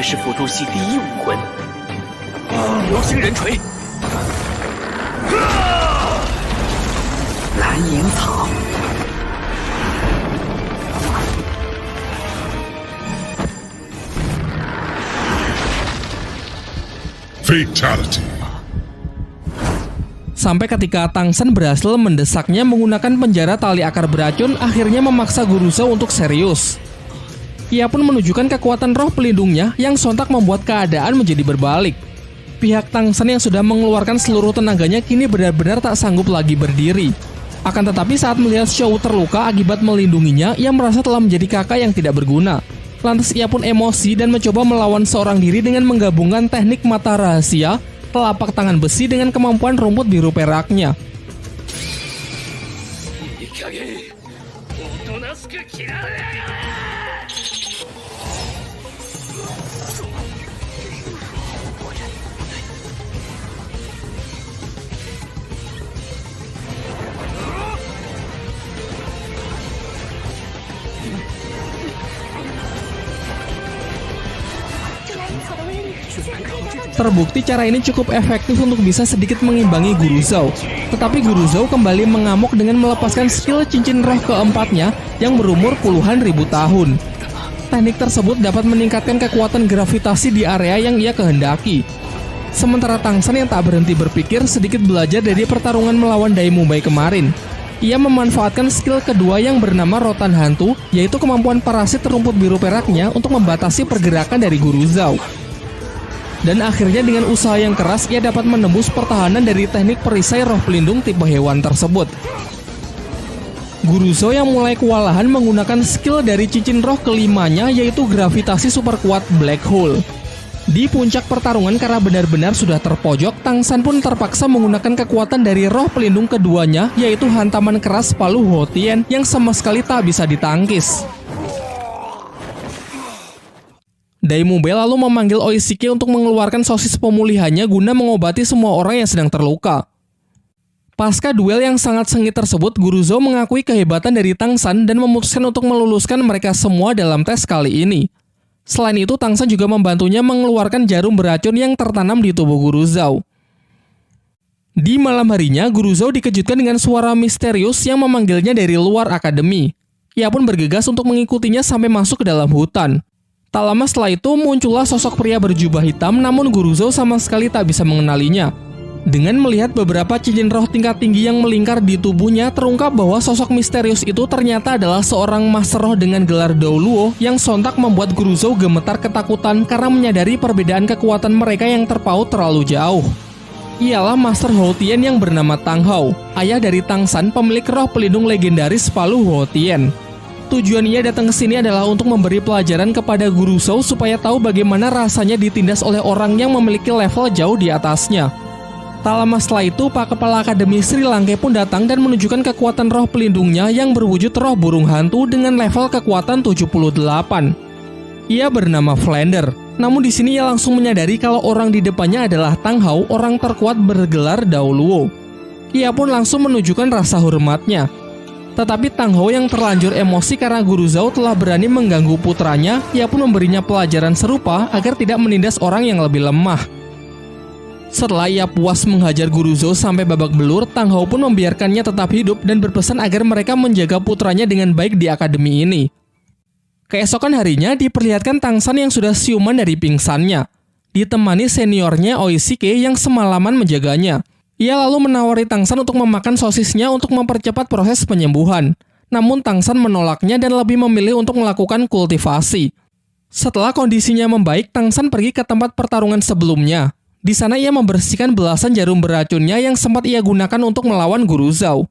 是辅助系第一武魂，流星人锤，蓝银草， Fatality. Sampai ketika Tang San berhasil mendesaknya menggunakan penjara tali akar beracun, akhirnya memaksa Guru Zhou untuk serius. Ia pun menunjukkan kekuatan roh pelindungnya yang sontak membuat keadaan menjadi berbalik. Pihak Tang San yang sudah mengeluarkan seluruh tenaganya kini benar-benar tak sanggup lagi berdiri. Akan tetapi saat melihat Shou terluka akibat melindunginya, ia merasa telah menjadi kakak yang tidak berguna. Lantas ia pun emosi dan mencoba melawan seorang diri dengan menggabungkan teknik mata rahasia, telapak tangan besi dengan kemampuan rumput biru peraknya. Terbukti cara ini cukup efektif untuk bisa sedikit mengimbangi Guru Zhou. Tetapi Guru Zhou kembali mengamuk dengan melepaskan skill cincin roh keempatnya yang berumur puluhan ribu tahun. Teknik tersebut dapat meningkatkan kekuatan gravitasi di area yang ia kehendaki. Sementara Tang San yang tak berhenti berpikir sedikit belajar dari pertarungan melawan Dai Mubai kemarin. Ia memanfaatkan skill kedua yang bernama Rotan Hantu, yaitu kemampuan parasit rumput biru peraknya untuk membatasi pergerakan dari Guru Zhou. Dan akhirnya dengan usaha yang keras, ia dapat menembus pertahanan dari teknik perisai roh pelindung tipe hewan tersebut. Guru Zhou yang mulai kewalahan menggunakan skill dari cincin roh kelimanya, yaitu gravitasi super kuat Black Hole. Di puncak pertarungan karena benar-benar sudah terpojok, Tang San pun terpaksa menggunakan kekuatan dari roh pelindung keduanya, yaitu hantaman keras palu Hotien yang sama sekali tak bisa ditangkis. Dai Mubai lalu memanggil Oishike untuk mengeluarkan sosis pemulihannya guna mengobati semua orang yang sedang terluka. Pasca duel yang sangat sengit tersebut, Guru Zhou mengakui kehebatan dari Tang San dan memutuskan untuk meluluskan mereka semua dalam tes kali ini. Selain itu, Tang San juga membantunya mengeluarkan jarum beracun yang tertanam di tubuh Guru Zhou. Di malam harinya, Guru Zhou dikejutkan dengan suara misterius yang memanggilnya dari luar akademi. Ia pun bergegas untuk mengikutinya sampai masuk ke dalam hutan. Tak lama setelah itu muncullah sosok pria berjubah hitam, namun Guru Zhou sama sekali tak bisa mengenalinya. Dengan melihat beberapa cincin roh tingkat tinggi yang melingkar di tubuhnya, terungkap bahwa sosok misterius itu ternyata adalah seorang master roh dengan gelar Daoluo yang sontak membuat Guru Zhou gemetar ketakutan karena menyadari perbedaan kekuatan mereka yang terpaut terlalu jauh. Ialah Master Hou Tian yang bernama Tang Hao, ayah dari Tang San, pemilik roh pelindung legendaris Palu Hou Tian. Tujuan ia datang ke sini adalah untuk memberi pelajaran kepada Guru Zhou supaya tahu bagaimana rasanya ditindas oleh orang yang memiliki level jauh di atasnya. Tak lama setelah itu, Pak Kepala Akademi Sri Lanka pun datang dan menunjukkan kekuatan roh pelindungnya yang berwujud roh burung hantu dengan level kekuatan 78. Ia bernama Flander. Namun di sini ia langsung menyadari kalau orang di depannya adalah Tang Hao, orang terkuat bergelar Daoluo. Ia pun langsung menunjukkan rasa hormatnya. Tetapi Tang Hao yang terlanjur emosi karena Guru Zhou telah berani mengganggu putranya, ia pun memberinya pelajaran serupa agar tidak menindas orang yang lebih lemah. Setelah ia puas menghajar Guru Zhou sampai babak belur, Tang Hao pun membiarkannya tetap hidup dan berpesan agar mereka menjaga putranya dengan baik di akademi ini. Keesokan harinya diperlihatkan Tang San yang sudah siuman dari pingsannya, ditemani seniornya Oishike yang semalaman menjaganya. Ia lalu menawari Tang San untuk memakan sosisnya untuk mempercepat proses penyembuhan. Namun Tang San menolaknya dan lebih memilih untuk melakukan kultivasi. Setelah kondisinya membaik, Tang San pergi ke tempat pertarungan sebelumnya. Di sana ia membersihkan belasan jarum beracunnya yang sempat ia gunakan untuk melawan Guru Zhou.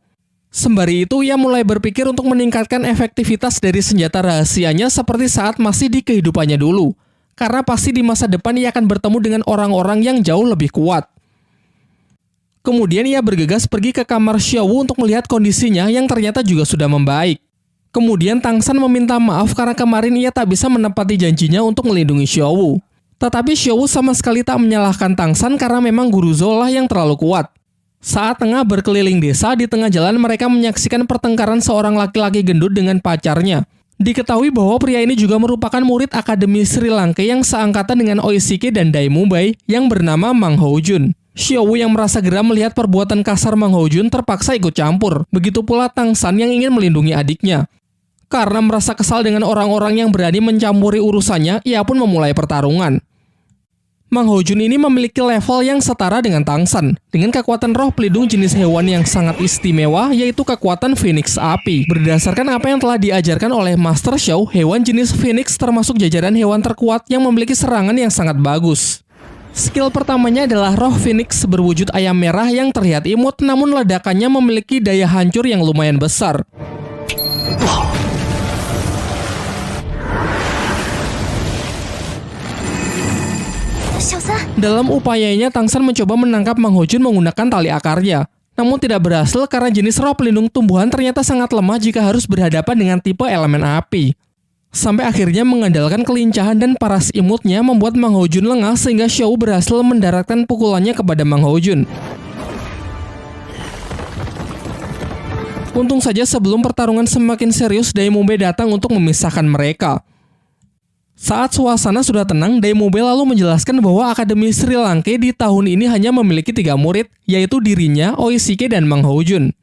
Sembari itu, ia mulai berpikir untuk meningkatkan efektivitas dari senjata rahasianya seperti saat masih di kehidupannya dulu. Karena pasti di masa depan ia akan bertemu dengan orang-orang yang jauh lebih kuat. Kemudian ia bergegas pergi ke kamar Xiaowu untuk melihat kondisinya yang ternyata juga sudah membaik. Kemudian Tang San meminta maaf karena kemarin ia tak bisa menepati janjinya untuk melindungi Xiaowu. Tetapi Xiaowu sama sekali tak menyalahkan Tang San karena memang Guru Zhou lah yang terlalu kuat. Saat tengah berkeliling desa, di tengah jalan mereka menyaksikan pertengkaran seorang laki-laki gendut dengan pacarnya. Diketahui bahwa pria ini juga merupakan murid Akademi Sri Lanka yang seangkatan dengan Oishike dan Dai Mubai yang bernama Mang Houjun. Xiaowu yang merasa geram melihat perbuatan kasar Mang Houjun terpaksa ikut campur. Begitu pula Tang San yang ingin melindungi adiknya. Karena merasa kesal dengan orang-orang yang berani mencampuri urusannya, ia pun memulai pertarungan. Mang Houjun ini memiliki level yang setara dengan Tang San, dengan kekuatan roh pelindung jenis hewan yang sangat istimewa, yaitu kekuatan Phoenix Api. Berdasarkan apa yang telah diajarkan oleh Master Xiao, hewan jenis Phoenix termasuk jajaran hewan terkuat yang memiliki serangan yang sangat bagus. Skill pertamanya adalah roh Phoenix berwujud ayam merah yang terlihat imut, namun ledakannya memiliki daya hancur yang lumayan besar. Dalam upayanya, Tang San mencoba menangkap Mang Houjun menggunakan tali akarnya. Namun tidak berhasil karena jenis roh pelindung tumbuhan ternyata sangat lemah jika harus berhadapan dengan tipe elemen api. Sampai akhirnya mengandalkan kelincahan dan paras imutnya membuat Mang Houjun lengah sehingga Xiaowu berhasil mendaratkan pukulannya kepada Mang Houjun. Untung saja sebelum pertarungan semakin serius, Dai Mubai datang untuk memisahkan mereka. Saat suasana sudah tenang, Dai Mubai lalu menjelaskan bahwa Akademi Sri Lanka di tahun ini hanya memiliki 3 murid, yaitu dirinya, Oishike, dan Mang Houjun.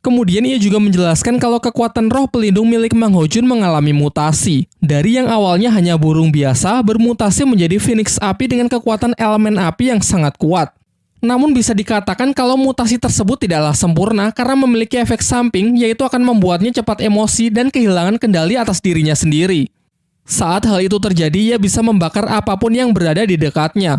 Kemudian ia juga menjelaskan kalau kekuatan roh pelindung milik Mang Houjun mengalami mutasi. Dari yang awalnya hanya burung biasa, bermutasi menjadi Phoenix Api dengan kekuatan elemen api yang sangat kuat. Namun bisa dikatakan kalau mutasi tersebut tidaklah sempurna karena memiliki efek samping, yaitu akan membuatnya cepat emosi dan kehilangan kendali atas dirinya sendiri. Saat hal itu terjadi, ia bisa membakar apapun yang berada di dekatnya.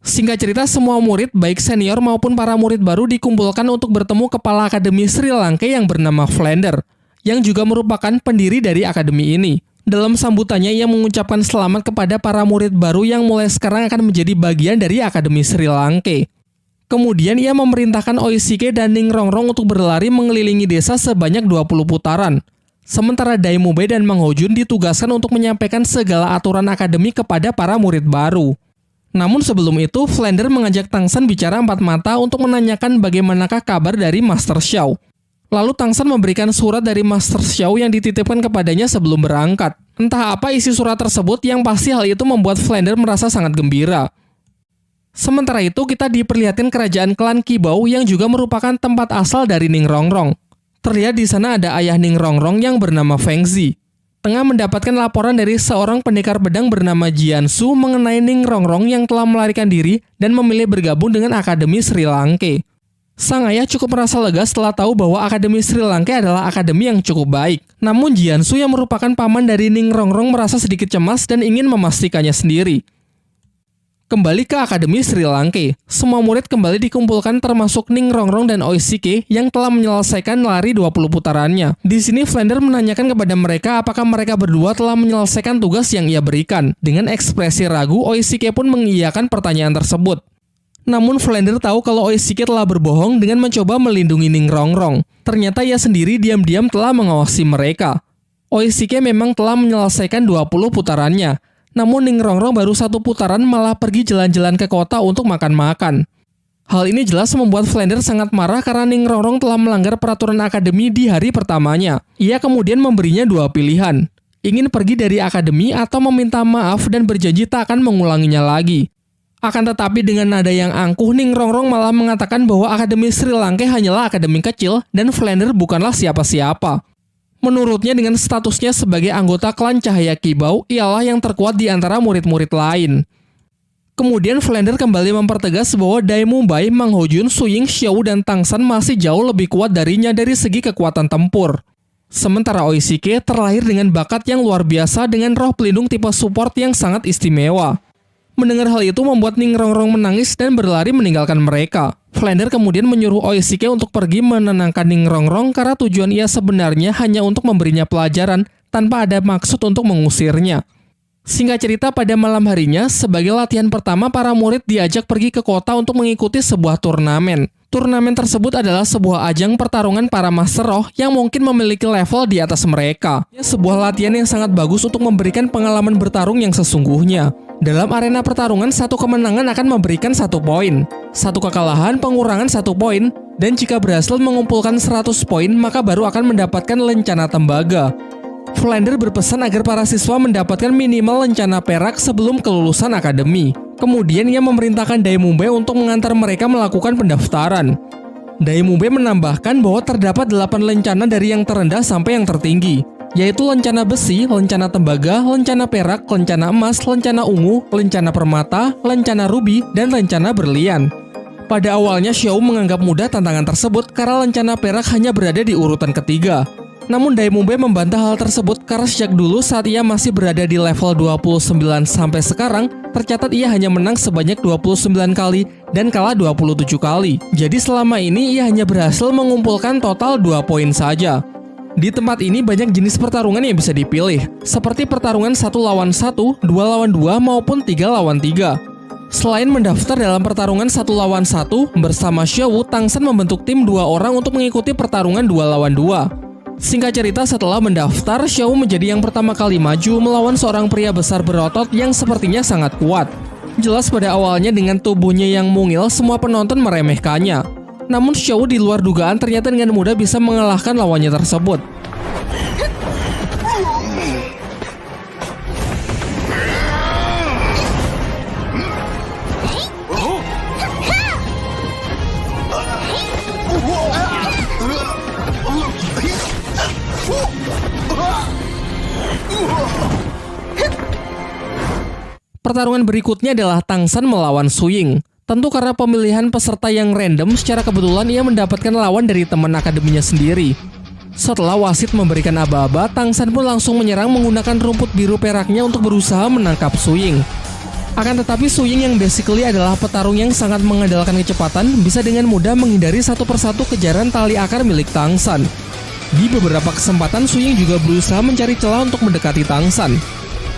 Singkat cerita, semua murid, baik senior maupun para murid baru dikumpulkan untuk bertemu Kepala Akademi Sri Lanka yang bernama Flander, yang juga merupakan pendiri dari akademi ini. Dalam sambutannya, ia mengucapkan selamat kepada para murid baru yang mulai sekarang akan menjadi bagian dari Akademi Sri Lanka. Kemudian ia memerintahkan Oishike dan Ning Rongrong untuk berlari mengelilingi desa sebanyak 20 putaran. Sementara Dai Mubai dan Mang Houjun ditugaskan untuk menyampaikan segala aturan akademi kepada para murid baru. Namun sebelum itu, Flander mengajak Tang San bicara 4 mata untuk menanyakan bagaimanakah kabar dari Master Xiao. Lalu Tang San memberikan surat dari Master Xiao yang dititipkan kepadanya sebelum berangkat. Entah apa isi surat tersebut, yang pasti hal itu membuat Flander merasa sangat gembira. Sementara itu, kita diperlihatkan kerajaan klan Qibao yang juga merupakan tempat asal dari Ning Rongrong. Terlihat di sana ada ayah Ning Rongrong yang bernama Feng Zi. tengah mendapatkan laporan dari seorang pendekar pedang bernama Jiansu mengenai Ning Rongrong yang telah melarikan diri dan memilih bergabung dengan Akademi Sri Lanka. Sang ayah cukup merasa lega setelah tahu bahwa Akademi Sri Lanka adalah akademi yang cukup baik. Namun Jiansu yang merupakan paman dari Ning Rongrong merasa sedikit cemas dan ingin memastikannya sendiri. Kembali ke Akademi Sri Lanka, semua murid kembali dikumpulkan termasuk Ning Rongrong dan Oishike yang telah menyelesaikan lari 20 putarannya. Di sini Flander menanyakan kepada mereka apakah mereka berdua telah menyelesaikan tugas yang ia berikan. Dengan ekspresi ragu, Oishike pun mengiyakan pertanyaan tersebut. Namun Flander tahu kalau Oishike telah berbohong dengan mencoba melindungi Ning Rongrong. Ternyata ia sendiri diam-diam telah mengawasi mereka. Oishike memang telah menyelesaikan 20 putarannya. Namun Ning Rongrong baru 1 putaran malah pergi jalan-jalan ke kota untuk makan-makan. Hal ini jelas membuat Flander sangat marah karena Ning Rongrong telah melanggar peraturan akademi di hari pertamanya. Ia kemudian memberinya 2 pilihan. Ingin pergi dari akademi atau meminta maaf dan berjanji tak akan mengulanginya lagi. Akan tetapi dengan nada yang angkuh, Ning Rongrong malah mengatakan bahwa Akademi Sri Lanka hanyalah akademi kecil dan Flander bukanlah siapa-siapa. Menurutnya dengan statusnya sebagai anggota klan Cahaya Kibau, ialah yang terkuat di antara murid-murid lain. Kemudian Flander kembali mempertegas bahwa Dai Mumbai, Mang Hojun, Suying, Xiao, dan Tangsan masih jauh lebih kuat darinya dari segi kekuatan tempur. Sementara Oishike terlahir dengan bakat yang luar biasa dengan roh pelindung tipe support yang sangat istimewa. Mendengar hal itu membuat Ning Rongrong menangis dan berlari meninggalkan mereka. Flander kemudian menyuruh Oishike untuk pergi menenangkan Ning Rongrong karena tujuan ia sebenarnya hanya untuk memberinya pelajaran tanpa ada maksud untuk mengusirnya. Singkat cerita, pada malam harinya, sebagai latihan pertama para murid diajak pergi ke kota untuk mengikuti sebuah turnamen. Turnamen tersebut adalah sebuah ajang pertarungan para master roh yang mungkin memiliki level di atas mereka. Sebuah latihan yang sangat bagus untuk memberikan pengalaman bertarung yang sesungguhnya. Dalam arena pertarungan, 1 kemenangan akan memberikan 1 poin, 1 kekalahan pengurangan 1 poin, dan jika berhasil mengumpulkan 100 poin, maka baru akan mendapatkan lencana tembaga. Flander berpesan agar para siswa mendapatkan minimal lencana perak sebelum kelulusan akademi. Kemudian ia memerintahkan Dai Mumbai untuk mengantar mereka melakukan pendaftaran. Dai Mumbai menambahkan bahwa terdapat 8 lencana dari yang terendah sampai yang tertinggi, yaitu lencana besi, lencana tembaga, lencana perak, lencana emas, lencana ungu, lencana permata, lencana rubi, dan lencana berlian. Pada awalnya Xiao menganggap mudah tantangan tersebut karena lencana perak hanya berada di urutan ketiga. Namun Dai Mumbai membantah hal tersebut karena sejak dulu saat ia masih berada di level 29 sampai sekarang, tercatat ia hanya menang sebanyak 29 kali dan kalah 27 kali. Jadi selama ini ia hanya berhasil mengumpulkan total 2 poin saja. Di tempat ini banyak jenis pertarungan yang bisa dipilih, seperti pertarungan 1 lawan 1, 2 lawan 2, maupun 3 lawan 3. Selain mendaftar dalam pertarungan 1 lawan 1, bersama Xiao, Tangsan membentuk tim 2 orang untuk mengikuti pertarungan 2 lawan 2. Singkat cerita, setelah mendaftar, Xiao menjadi yang pertama kali maju melawan seorang pria besar berotot yang sepertinya sangat kuat. Jelas pada awalnya dengan tubuhnya yang mungil, semua penonton meremehkannya. Namun Xiao di luar dugaan ternyata dengan mudah bisa mengalahkan lawannya tersebut. Pertarungan berikutnya adalah Tangsan melawan Suying. Tentu karena pemilihan peserta yang random, secara kebetulan ia mendapatkan lawan dari teman akademinya sendiri. Setelah wasit memberikan aba-aba, Tangsan pun langsung menyerang menggunakan rumput biru peraknya untuk berusaha menangkap Suying. Akan tetapi Suying yang basically adalah petarung yang sangat mengandalkan kecepatan, bisa dengan mudah menghindari satu persatu kejaran tali akar milik Tangsan. Di beberapa kesempatan, Suying juga berusaha mencari celah untuk mendekati Tangsan.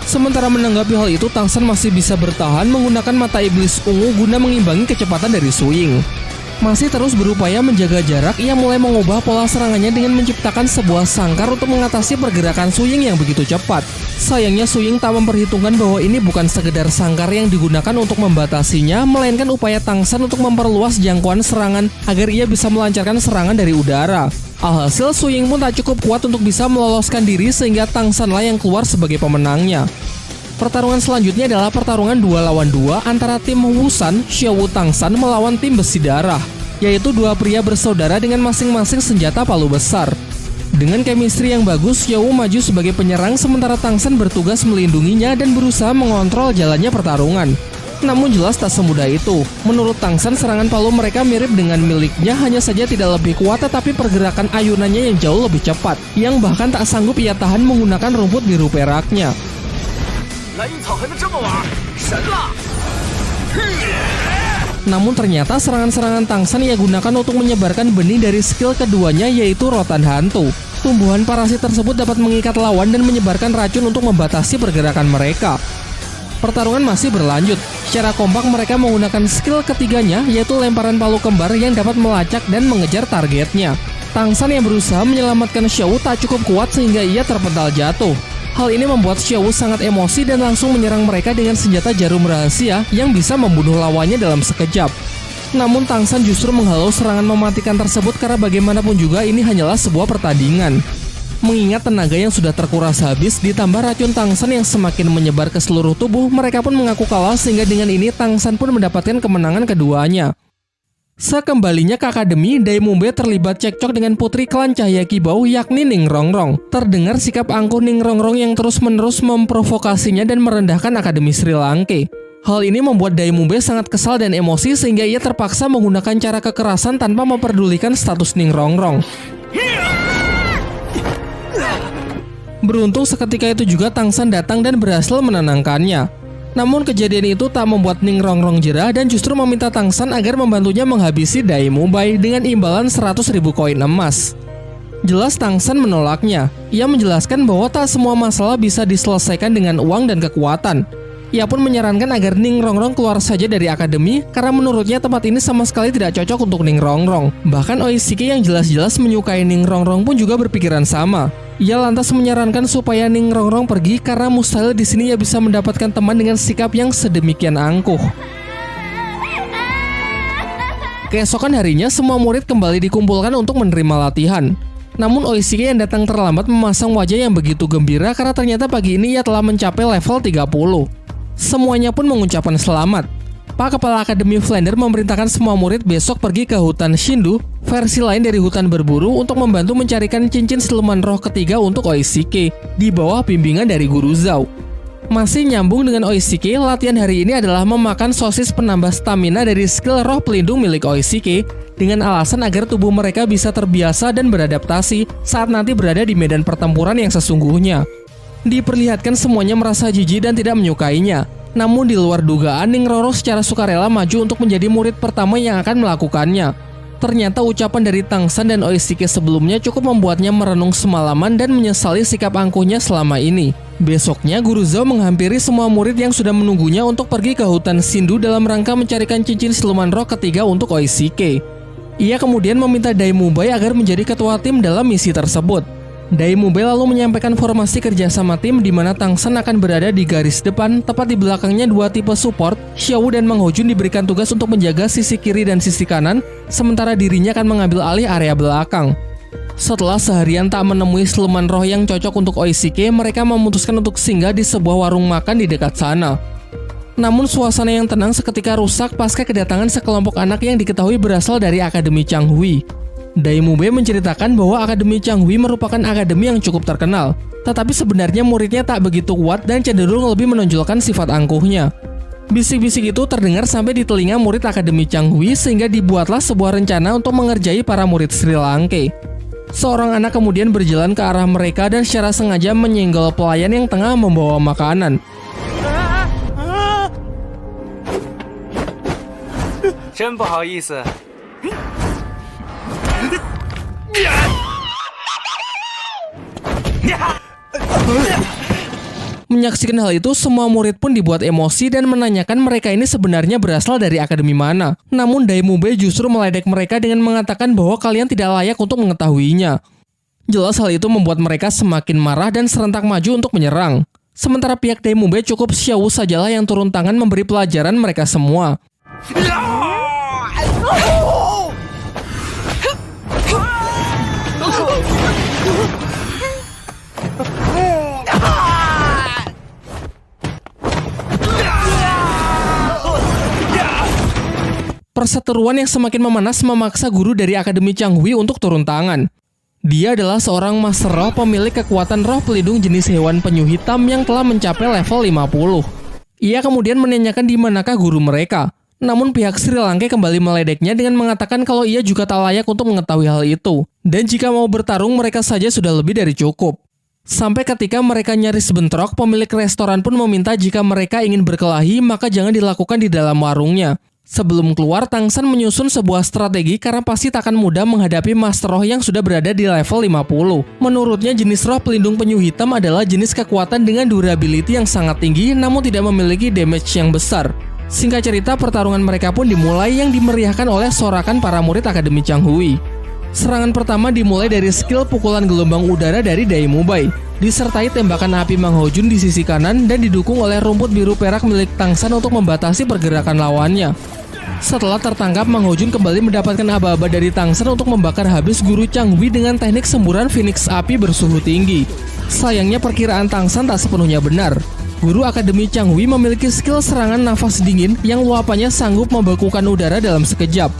Sementara menanggapi hal itu, Tangsan masih bisa bertahan menggunakan mata iblis ungu guna mengimbangi kecepatan dari Suying. Masih terus berupaya menjaga jarak, ia mulai mengubah pola serangannya dengan menciptakan sebuah sangkar untuk mengatasi pergerakan Suying yang begitu cepat. Sayangnya Suying tak memperhitungkan bahwa ini bukan sekedar sangkar yang digunakan untuk membatasinya, melainkan upaya Tangsan untuk memperluas jangkauan serangan agar ia bisa melancarkan serangan dari udara. Alhasil Suying pun tak cukup kuat untuk bisa meloloskan diri sehingga Tangsanlah yang keluar sebagai pemenangnya. Pertarungan selanjutnya adalah pertarungan 2 lawan 2 antara tim Wusan, Xiao Tangsan melawan tim Besi Darah, yaitu 2 pria bersaudara dengan masing-masing senjata palu besar. Dengan chemistry yang bagus, Xiao maju sebagai penyerang sementara Tang San bertugas melindunginya dan berusaha mengontrol jalannya pertarungan. Namun jelas tak semudah itu. Menurut Tang San, serangan palu mereka mirip dengan miliknya, hanya saja tidak lebih kuat tetapi pergerakan ayunannya yang jauh lebih cepat, yang bahkan tak sanggup ia tahan menggunakan rumput biru peraknya. Namun ternyata serangan-serangan Tang San ia gunakan untuk menyebarkan benih dari skill keduanya, yaitu rotan hantu. Tumbuhan parasit tersebut dapat mengikat lawan dan menyebarkan racun untuk membatasi pergerakan mereka. Pertarungan masih berlanjut. Secara kompak mereka menggunakan skill ketiganya, yaitu lemparan palu kembar yang dapat melacak dan mengejar targetnya. Tang San yang berusaha menyelamatkan Xiao tak cukup kuat sehingga ia terpental jatuh. Hal ini membuat Xiao sangat emosi dan langsung menyerang mereka dengan senjata jarum rahasia yang bisa membunuh lawannya dalam sekejap. Namun Tang San justru menghalau serangan mematikan tersebut karena bagaimanapun juga ini hanyalah sebuah pertandingan. Mengingat tenaga yang sudah terkuras habis ditambah racun Tang San yang semakin menyebar ke seluruh tubuh, mereka pun mengaku kalah sehingga dengan ini Tang San pun mendapatkan kemenangan keduanya. Sekembalinya ke akademi, Dai Mumbe terlibat cekcok dengan putri klan Cahaya Kibau yakni Ning Rongrong. Terdengar sikap angkuh Ning Rongrong yang terus-menerus memprovokasinya dan merendahkan Akademi Sri Lanka. Hal ini membuat Dai Mumbe sangat kesal dan emosi sehingga ia terpaksa menggunakan cara kekerasan tanpa memperdulikan status Ning Rongrong. Beruntung seketika itu juga Tang San datang dan berhasil menenangkannya. Namun kejadian itu tak membuat Ning Rongrong jerah dan justru meminta Tang San agar membantunya menghabisi Dai Mumbe dengan imbalan 100.000 koin emas. Jelas Tang San menolaknya. Ia menjelaskan bahwa tak semua masalah bisa diselesaikan dengan uang dan kekuatan. Ia pun menyarankan agar Ning Rongrong keluar saja dari akademi karena menurutnya tempat ini sama sekali tidak cocok untuk Ning Rongrong. Bahkan Oishiki yang jelas-jelas menyukai Ning Rongrong pun juga berpikiran sama. Ia lantas menyarankan supaya Ning Rongrong pergi karena mustahil di sini ia bisa mendapatkan teman dengan sikap yang sedemikian angkuh. Keesokan harinya semua murid kembali dikumpulkan untuk menerima latihan. Namun Oishiki yang datang terlambat memasang wajah yang begitu gembira karena ternyata pagi ini ia telah mencapai level 30. Semuanya pun mengucapkan selamat. Pak Kepala Akademi Flander memerintahkan semua murid besok pergi ke hutan Shindu, versi lain dari hutan berburu, untuk membantu mencarikan cincin siluman roh ketiga untuk Oishiki di bawah bimbingan dari Guru Zhao. Masih nyambung dengan Oishiki, latihan hari ini adalah memakan sosis penambah stamina dari skill roh pelindung milik Oishiki dengan alasan agar tubuh mereka bisa terbiasa dan beradaptasi saat nanti berada di medan pertempuran yang sesungguhnya. Diperlihatkan semuanya merasa jijik dan tidak menyukainya. Namun di luar dugaan, Ning Rongrong secara sukarela maju untuk menjadi murid pertama yang akan melakukannya. Ternyata ucapan dari Tang San dan Oishiki sebelumnya cukup membuatnya merenung semalaman dan menyesali sikap angkuhnya selama ini. Besoknya, Guru Zhao menghampiri semua murid yang sudah menunggunya untuk pergi ke hutan Shindu dalam rangka mencarikan cincin siluman roh ketiga untuk Oishiki. Ia kemudian meminta Dai Mumbe agar menjadi ketua tim dalam misi tersebut. Dai Mumbe lalu menyampaikan formasi kerjasama tim di mana Tang San akan berada di garis depan, tepat di belakangnya dua tipe support, Xiao dan Mang Hojun diberikan tugas untuk menjaga sisi kiri dan sisi kanan, sementara dirinya akan mengambil alih area belakang. Setelah seharian tak menemui siluman roh yang cocok untuk Oishiki, mereka memutuskan untuk singgah di sebuah warung makan di dekat sana. Namun suasana yang tenang seketika rusak pasca kedatangan sekelompok anak yang diketahui berasal dari Akademi Changhui. Dai Mumbe menceritakan bahwa Akademi Changhui merupakan akademi yang cukup terkenal, tetapi sebenarnya muridnya tak begitu kuat dan cenderung lebih menonjolkan sifat angkuhnya. Bisik-bisik itu terdengar sampai di telinga murid Akademi Changhui sehingga dibuatlah sebuah rencana untuk mengerjai para murid Sri Lanka. Seorang anak kemudian berjalan ke arah mereka dan secara sengaja menyenggol pelayan yang tengah membawa makanan. Menyaksikan hal itu, semua murid pun dibuat emosi dan menanyakan mereka ini sebenarnya berasal dari akademi mana. Namun Dai Mumbe justru meledek mereka dengan mengatakan bahwa kalian tidak layak untuk mengetahuinya. Jelas hal itu membuat mereka semakin marah dan serentak maju untuk menyerang. Sementara pihak Dai Mumbe cukup Xiao sajalah yang turun tangan memberi pelajaran mereka semua. Perseteruan yang semakin memanas memaksa guru dari Akademi Changhui untuk turun tangan. Dia adalah seorang master roh pemilik kekuatan roh pelindung jenis hewan penyu hitam yang telah mencapai level 50. Ia kemudian menanyakan di manakah guru mereka. Namun pihak Sri Lanka kembali meledeknya dengan mengatakan kalau ia juga tak layak untuk mengetahui hal itu. Dan jika mau bertarung mereka saja sudah lebih dari cukup. Sampai ketika mereka nyaris bentrok, pemilik restoran pun meminta jika mereka ingin berkelahi maka jangan dilakukan di dalam warungnya. Sebelum keluar, Tang San menyusun sebuah strategi karena pasti tak akan mudah menghadapi Master Roh yang sudah berada di level 50. Menurutnya jenis roh pelindung penyu hitam adalah jenis kekuatan dengan durability yang sangat tinggi namun tidak memiliki damage yang besar. Singkat cerita, pertarungan mereka pun dimulai yang dimeriahkan oleh sorakan para murid Akademi Changhui. Serangan pertama dimulai dari skill pukulan gelombang udara dari Dai Mubai, disertai tembakan api Mang Hojun di sisi kanan dan didukung oleh rumput biru perak milik Tang San untuk membatasi pergerakan lawannya. Setelah tertangkap, Mang Hojun kembali mendapatkan aba-aba dari Tang San untuk membakar habis guru Changhui dengan teknik semburan Phoenix api bersuhu tinggi. Sayangnya perkiraan Tang San tak sepenuhnya benar. Guru Akademi Changhui memiliki skill serangan nafas dingin yang luapannya sanggup membekukan udara dalam sekejap.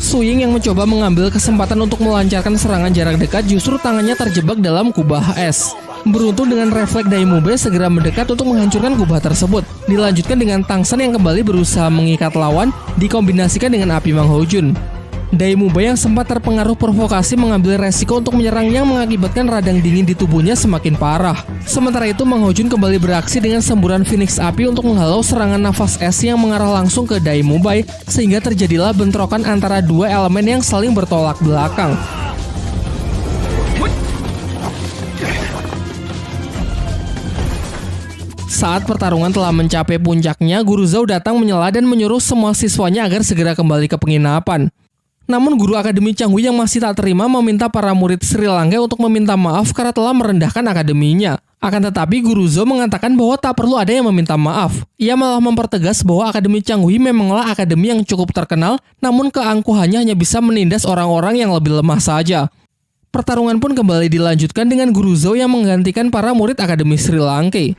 Su Ying yang mencoba mengambil kesempatan untuk melancarkan serangan jarak dekat justru tangannya terjebak dalam kubah es. Beruntung dengan refleks Dai Mubai segera mendekat untuk menghancurkan kubah tersebut. Dilanjutkan dengan Tang San yang kembali berusaha mengikat lawan, dikombinasikan dengan api Mang Hojun. Dai Mubai yang sempat terpengaruh provokasi mengambil resiko untuk menyerang yang mengakibatkan radang dingin di tubuhnya semakin parah. Sementara itu Mang Hojun kembali beraksi dengan semburan Phoenix api untuk menghalau serangan nafas es yang mengarah langsung ke Dai Mubai sehingga terjadilah bentrokan antara dua elemen yang saling bertolak belakang. Saat pertarungan telah mencapai puncaknya, Guru Zhao datang menyela dan menyuruh semua siswanya agar segera kembali ke penginapan. Namun guru Akademi Changhui yang masih tak terima meminta para murid Sri Lanka untuk meminta maaf karena telah merendahkan akademinya. Akan tetapi Guru Zhao mengatakan bahwa tak perlu ada yang meminta maaf. Ia malah mempertegas bahwa Akademi Changhui memanglah akademi yang cukup terkenal, namun keangkuhannya hanya bisa menindas orang-orang yang lebih lemah saja. Pertarungan pun kembali dilanjutkan dengan Guru Zhao yang menggantikan para murid Akademi Sri Lanka.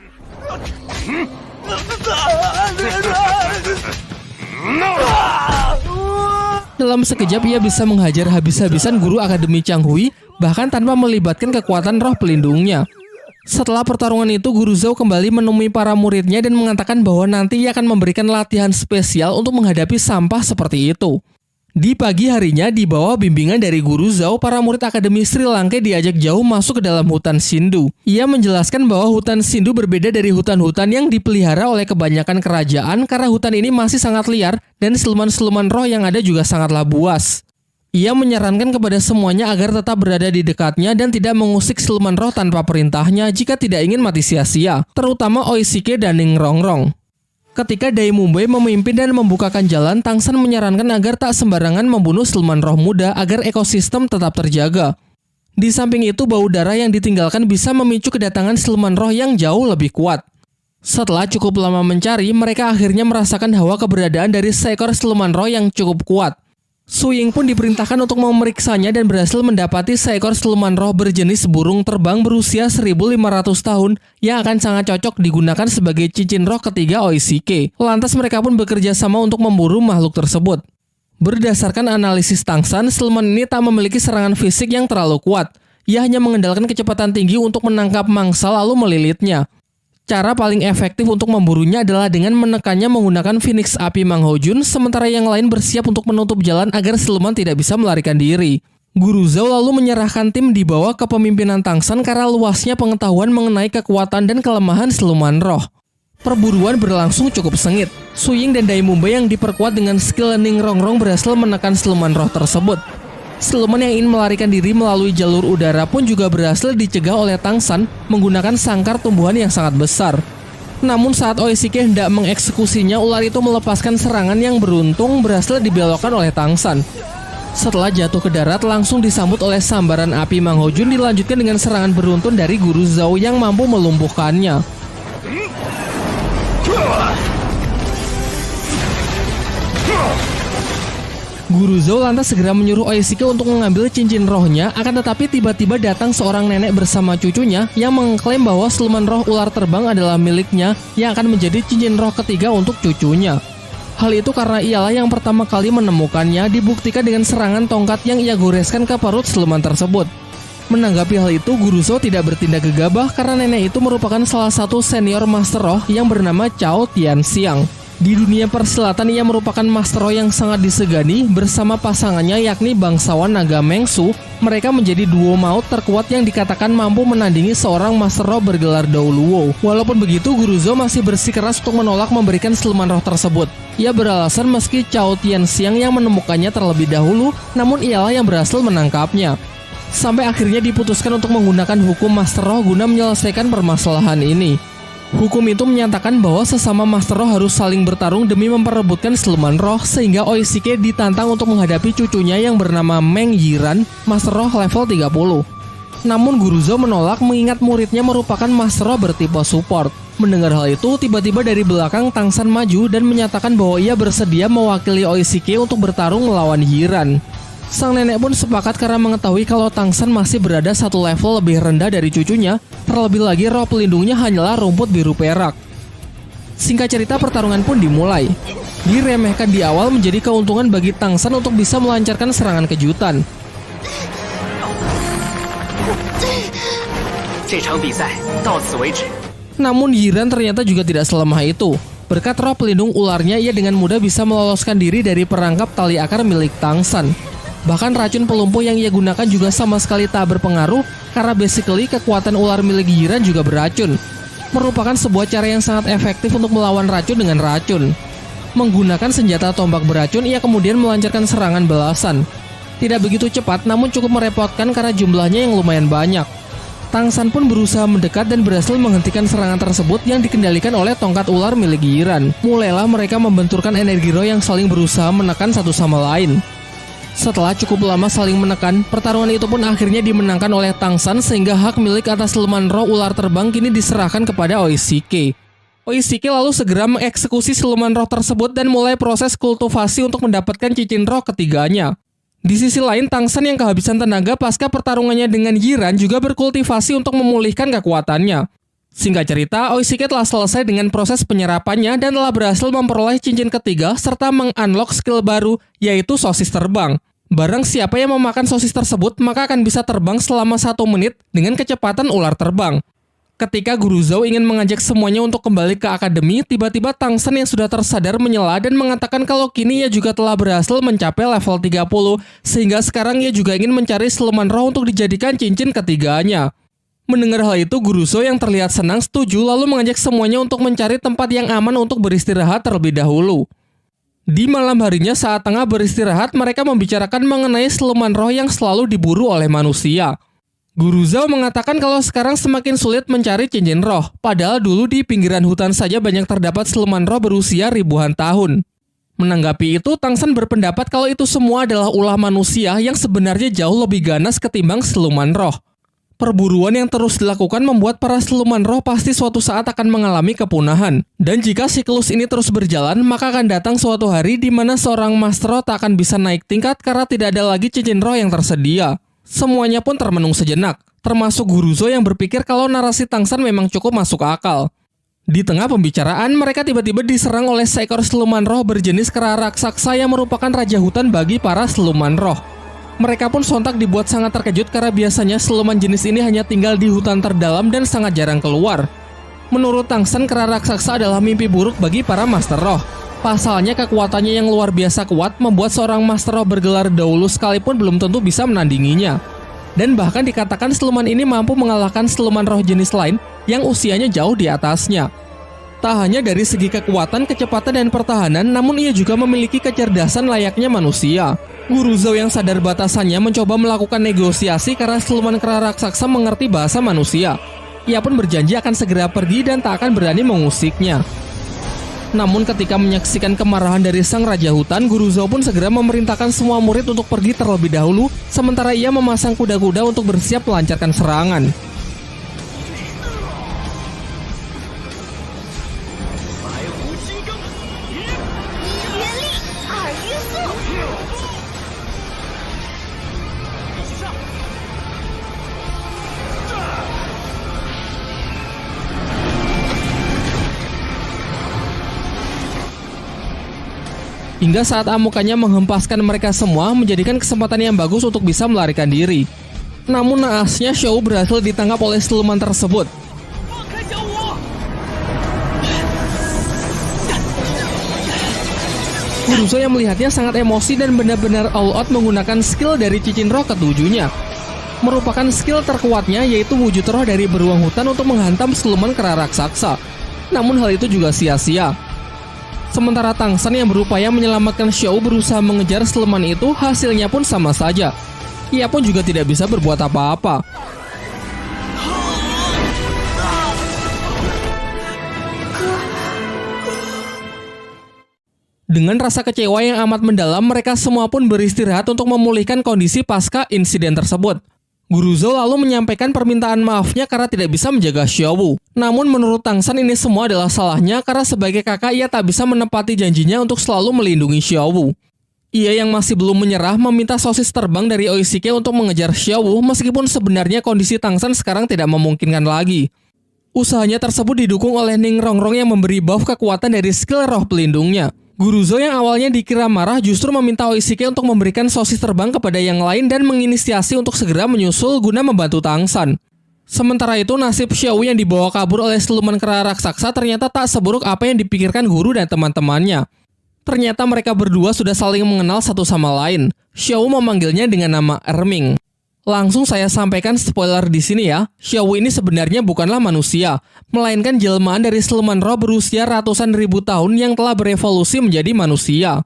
Dalam sekejap ia bisa menghajar habis-habisan guru Akademi Changhui, bahkan tanpa melibatkan kekuatan roh pelindungnya. Setelah pertarungan itu, Guru Zhao kembali menemui para muridnya dan mengatakan bahwa nanti ia akan memberikan latihan spesial untuk menghadapi sampah seperti itu. Di pagi harinya, di bawah bimbingan dari Guru Zhao, para murid Akademi Sri Lanka diajak jauh masuk ke dalam hutan Sindhu. Ia menjelaskan bahwa hutan Sindhu berbeda dari hutan-hutan yang dipelihara oleh kebanyakan kerajaan karena hutan ini masih sangat liar dan siluman-siluman roh yang ada juga sangatlah buas. Ia menyarankan kepada semuanya agar tetap berada di dekatnya dan tidak mengusik siluman roh tanpa perintahnya jika tidak ingin mati sia-sia, terutama Oishike dan Ning Rongrong. Ketika Dai Mubai memimpin dan membukakan jalan, Tang San menyarankan agar tak sembarangan membunuh siluman roh muda agar ekosistem tetap terjaga. Di samping itu, bau darah yang ditinggalkan bisa memicu kedatangan siluman roh yang jauh lebih kuat. Setelah cukup lama mencari, mereka akhirnya merasakan hawa keberadaan dari seekor siluman roh yang cukup kuat. Su Ying pun diperintahkan untuk memeriksanya dan berhasil mendapati seekor siluman roh berjenis burung terbang berusia 1500 tahun yang akan sangat cocok digunakan sebagai cincin roh ketiga Oishike. Lantas mereka pun bekerja sama untuk memburu makhluk tersebut. Berdasarkan analisis Tang San, siluman ini tak memiliki serangan fisik yang terlalu kuat. Ia hanya mengandalkan kecepatan tinggi untuk menangkap mangsa lalu melilitnya. Cara paling efektif untuk memburunya adalah dengan menekannya menggunakan Phoenix api Mang Hojun, sementara yang lain bersiap untuk menutup jalan agar siluman tidak bisa melarikan diri. Guru Zhao lalu menyerahkan tim di bawah kepemimpinan Tang San karena luasnya pengetahuan mengenai kekuatan dan kelemahan siluman roh. Perburuan berlangsung cukup sengit. Su Ying dan Dai Mubai yang diperkuat dengan skill Ning Rongrong berhasil menekan siluman roh tersebut. Siluman yang ingin melarikan diri melalui jalur udara pun juga berhasil dicegah oleh Tang San menggunakan sangkar tumbuhan yang sangat besar. Namun saat Oishike hendak mengeksekusinya, ular itu melepaskan serangan yang beruntung berhasil dibelokkan oleh Tang San. Setelah jatuh ke darat, langsung disambut oleh sambaran api Mang Hojun dilanjutkan dengan serangan beruntun dari Guru Zhao yang mampu melumpuhkannya. Guru Zhao lantas segera menyuruh Oishike untuk mengambil cincin rohnya, akan tetapi tiba-tiba datang seorang nenek bersama cucunya yang mengklaim bahwa siluman roh ular terbang adalah miliknya yang akan menjadi cincin roh ketiga untuk cucunya. Hal itu karena ialah yang pertama kali menemukannya, dibuktikan dengan serangan tongkat yang ia goreskan ke perut siluman tersebut. Menanggapi hal itu, Guru Zhou tidak bertindak gegabah karena nenek itu merupakan salah satu senior Master Roh yang bernama Cao Tianxiang. Di dunia persilatan ia merupakan Master Roh yang sangat disegani. Bersama pasangannya yakni bangsawan naga Mengsu, mereka menjadi duo maut terkuat yang dikatakan mampu menandingi seorang Master Roh bergelar Dou Luo. Walaupun begitu, Guru Zhou masih bersikeras untuk menolak memberikan siluman roh tersebut. Ia beralasan meski Cao Tianxiang yang menemukannya terlebih dahulu, namun ialah yang berhasil menangkapnya. Sampai akhirnya diputuskan untuk menggunakan hukum Master Roh guna menyelesaikan permasalahan ini. Hukum itu menyatakan bahwa sesama Master Roh harus saling bertarung demi memperebutkan siluman roh, sehingga Oishike ditantang untuk menghadapi cucunya yang bernama Meng Yiran, Master Roh level 30. Namun Guru Zhou menolak mengingat muridnya merupakan Master Roh bertipe support. Mendengar hal itu, tiba-tiba dari belakang Tang San maju dan menyatakan bahwa ia bersedia mewakili Oishike untuk bertarung melawan Yiran. Sang nenek pun sepakat karena mengetahui kalau Tang San masih berada satu level lebih rendah dari cucunya, terlebih lagi roh pelindungnya hanyalah rumput biru perak. Singkat cerita, pertarungan pun dimulai. Diremehkan di awal menjadi keuntungan bagi Tang San untuk bisa melancarkan serangan kejutan. Namun Yiran ternyata juga tidak selemah itu. Berkat roh pelindung ularnya, ia dengan mudah bisa meloloskan diri dari perangkap tali akar milik Tang San. Bahkan racun pelumpuh yang ia gunakan juga sama sekali tak berpengaruh karena basically kekuatan ular milik Yiran juga beracun. Merupakan sebuah cara yang sangat efektif untuk melawan racun dengan racun. Menggunakan senjata tombak beracun, ia kemudian melancarkan serangan balasan. Tidak begitu cepat namun cukup merepotkan karena jumlahnya yang lumayan banyak. Tang San pun berusaha mendekat dan berhasil menghentikan serangan tersebut yang dikendalikan oleh tongkat ular milik Yiran. Mulailah mereka membenturkan energi roh yang saling berusaha menekan satu sama lain. Setelah cukup lama saling menekan, pertarungan itu pun akhirnya dimenangkan oleh Tang San sehingga hak milik atas siluman roh ular terbang kini diserahkan kepada Oishike. Oishike lalu segera mengeksekusi siluman roh tersebut dan mulai proses kultivasi untuk mendapatkan cincin roh ketiganya. Di sisi lain, Tang San yang kehabisan tenaga pasca pertarungannya dengan Yiran juga berkultivasi untuk memulihkan kekuatannya. Singkat cerita, Oishike telah selesai dengan proses penyerapannya dan telah berhasil memperoleh cincin ketiga serta meng-unlock skill baru, yaitu sosis terbang. Barang siapa yang memakan sosis tersebut, maka akan bisa terbang selama 1 menit dengan kecepatan ular terbang. Ketika Guru Zhou ingin mengajak semuanya untuk kembali ke akademi, tiba-tiba Tang San yang sudah tersadar menyela dan mengatakan kalau kini ia juga telah berhasil mencapai level 30, sehingga sekarang ia juga ingin mencari siluman roh untuk dijadikan cincin ketiganya. Mendengar hal itu, Guru Zhou yang terlihat senang setuju lalu mengajak semuanya untuk mencari tempat yang aman untuk beristirahat terlebih dahulu. Di malam harinya saat tengah beristirahat, mereka membicarakan mengenai siluman roh yang selalu diburu oleh manusia. Guru Zhou mengatakan kalau sekarang semakin sulit mencari cincin roh, padahal dulu di pinggiran hutan saja banyak terdapat siluman roh berusia ribuan tahun. Menanggapi itu, Tang San berpendapat kalau itu semua adalah ulah manusia yang sebenarnya jauh lebih ganas ketimbang siluman roh. Perburuan yang terus dilakukan membuat para siluman roh pasti suatu saat akan mengalami kepunahan. Dan jika siklus ini terus berjalan, maka akan datang suatu hari di mana seorang Master Roh tak akan bisa naik tingkat karena tidak ada lagi cincin roh yang tersedia. Semuanya pun termenung sejenak, termasuk Guru Zhou yang berpikir kalau narasi Tang San memang cukup masuk akal. Di tengah pembicaraan, mereka tiba-tiba diserang oleh seekor siluman roh berjenis kera raksasa yang merupakan raja hutan bagi para siluman roh. Mereka pun sontak dibuat sangat terkejut karena biasanya siluman jenis ini hanya tinggal di hutan terdalam dan sangat jarang keluar. Menurut Tang San, kera raksasa adalah mimpi buruk bagi para Master Roh. Pasalnya kekuatannya yang luar biasa kuat membuat seorang Master Roh bergelar Dou Luo sekalipun belum tentu bisa menandinginya. Dan bahkan dikatakan siluman ini mampu mengalahkan siluman roh jenis lain yang usianya jauh di atasnya. Tak hanya dari segi kekuatan, kecepatan, dan pertahanan, namun ia juga memiliki kecerdasan layaknya manusia. Guru Zhou yang sadar batasannya mencoba melakukan negosiasi karena siluman kera raksasa mengerti bahasa manusia. Ia pun berjanji akan segera pergi dan tak akan berani mengusiknya. Namun ketika menyaksikan kemarahan dari sang raja hutan, Guru Zhou pun segera memerintahkan semua murid untuk pergi terlebih dahulu, sementara ia memasang kuda-kuda untuk bersiap melancarkan serangan. Hingga saat amukannya menghempaskan mereka semua, menjadikan kesempatan yang bagus untuk bisa melarikan diri. Namun naasnya Xiao berhasil ditangkap oleh siluman tersebut. Guruzo yang melihatnya sangat emosi dan benar-benar all out menggunakan skill dari cincin roh ketujuhnya. Merupakan skill terkuatnya, yaitu wujud roh dari beruang hutan untuk menghantam siluman kera raksasa. Namun hal itu juga sia-sia. Sementara Tangsan yang berupaya menyelamatkan Xiao berusaha mengejar siluman itu, hasilnya pun sama saja. Ia pun juga tidak bisa berbuat apa-apa. Dengan rasa kecewa yang amat mendalam, mereka semua pun beristirahat untuk memulihkan kondisi pasca insiden tersebut. Guruzo lalu menyampaikan permintaan maafnya karena tidak bisa menjaga Xiao. Namun menurut Tangsan ini semua adalah salahnya karena sebagai kakak ia tak bisa menepati janjinya untuk selalu melindungi Xiao. Ia yang masih belum menyerah meminta sosis terbang dari Oishike untuk mengejar Xiao meskipun sebenarnya kondisi Tangsan sekarang tidak memungkinkan lagi. Usahanya tersebut didukung oleh Ning Rongrong yang memberi buff kekuatan dari skill roh pelindungnya. Guruzo yang awalnya dikira marah justru meminta Oishike untuk memberikan sosis terbang kepada yang lain dan menginisiasi untuk segera menyusul guna membantu Tangsan. Sementara itu nasib Xiao yang dibawa kabur oleh siluman kera raksasa ternyata tak seburuk apa yang dipikirkan guru dan teman-temannya. Ternyata mereka berdua sudah saling mengenal satu sama lain. Xiao memanggilnya dengan nama Erming. Langsung saya sampaikan spoiler di sini ya. Xiao ini sebenarnya bukanlah manusia, melainkan jelmaan dari siluman roh berusia ratusan ribu tahun yang telah berevolusi menjadi manusia.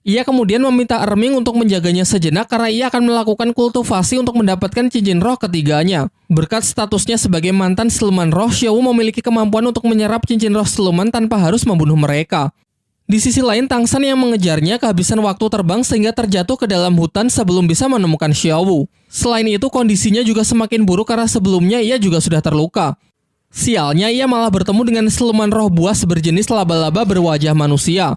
Ia kemudian meminta Erming untuk menjaganya sejenak karena ia akan melakukan kultivasi untuk mendapatkan cincin roh ketiganya. Berkat statusnya sebagai mantan siluman roh, Xiao memiliki kemampuan untuk menyerap cincin roh siluman tanpa harus membunuh mereka. Di sisi lain, Tangsan yang mengejarnya kehabisan waktu terbang sehingga terjatuh ke dalam hutan sebelum bisa menemukan Xiao. Selain itu, kondisinya juga semakin buruk karena sebelumnya ia juga sudah terluka. Sialnya, ia malah bertemu dengan siluman roh buas berjenis laba-laba berwajah manusia.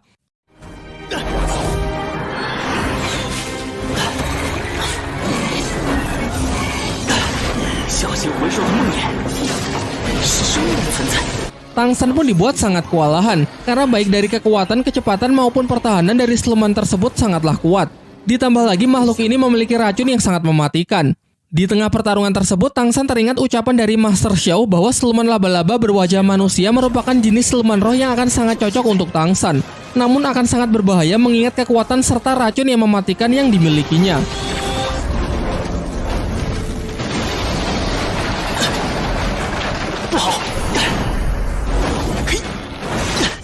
Tangsan pun dibuat sangat kewalahan, karena baik dari kekuatan, kecepatan maupun pertahanan dari siluman tersebut sangatlah kuat. Ditambah lagi makhluk ini memiliki racun yang sangat mematikan. Di tengah pertarungan tersebut, Tangsan teringat ucapan dari Master Xiao bahwa siluman laba-laba berwajah manusia merupakan jenis siluman roh yang akan sangat cocok untuk Tangsan. Namun akan sangat berbahaya mengingat kekuatan serta racun yang mematikan yang dimilikinya.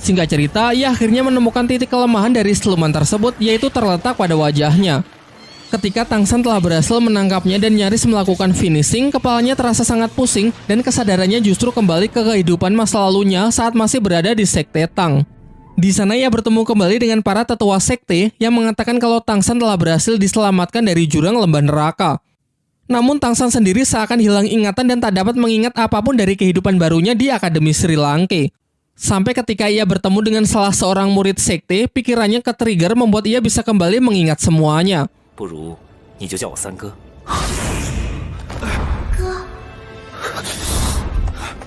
Singkat cerita, ia akhirnya menemukan titik kelemahan dari siluman tersebut, yaitu terletak pada wajahnya. Ketika Tangsan telah berhasil menangkapnya dan nyaris melakukan finishing, kepalanya terasa sangat pusing dan kesadarannya justru kembali ke kehidupan masa lalunya saat masih berada di Sekte Tang. Di sana ia bertemu kembali dengan para tetua sekte yang mengatakan kalau Tangsan telah berhasil diselamatkan dari jurang lembah neraka. Namun Tangsan sendiri seakan hilang ingatan dan tak dapat mengingat apapun dari kehidupan barunya di Akademi Sri Lanka. Sampai ketika ia bertemu dengan salah seorang murid sekte, pikirannya ke-trigger membuat ia bisa kembali mengingat semuanya.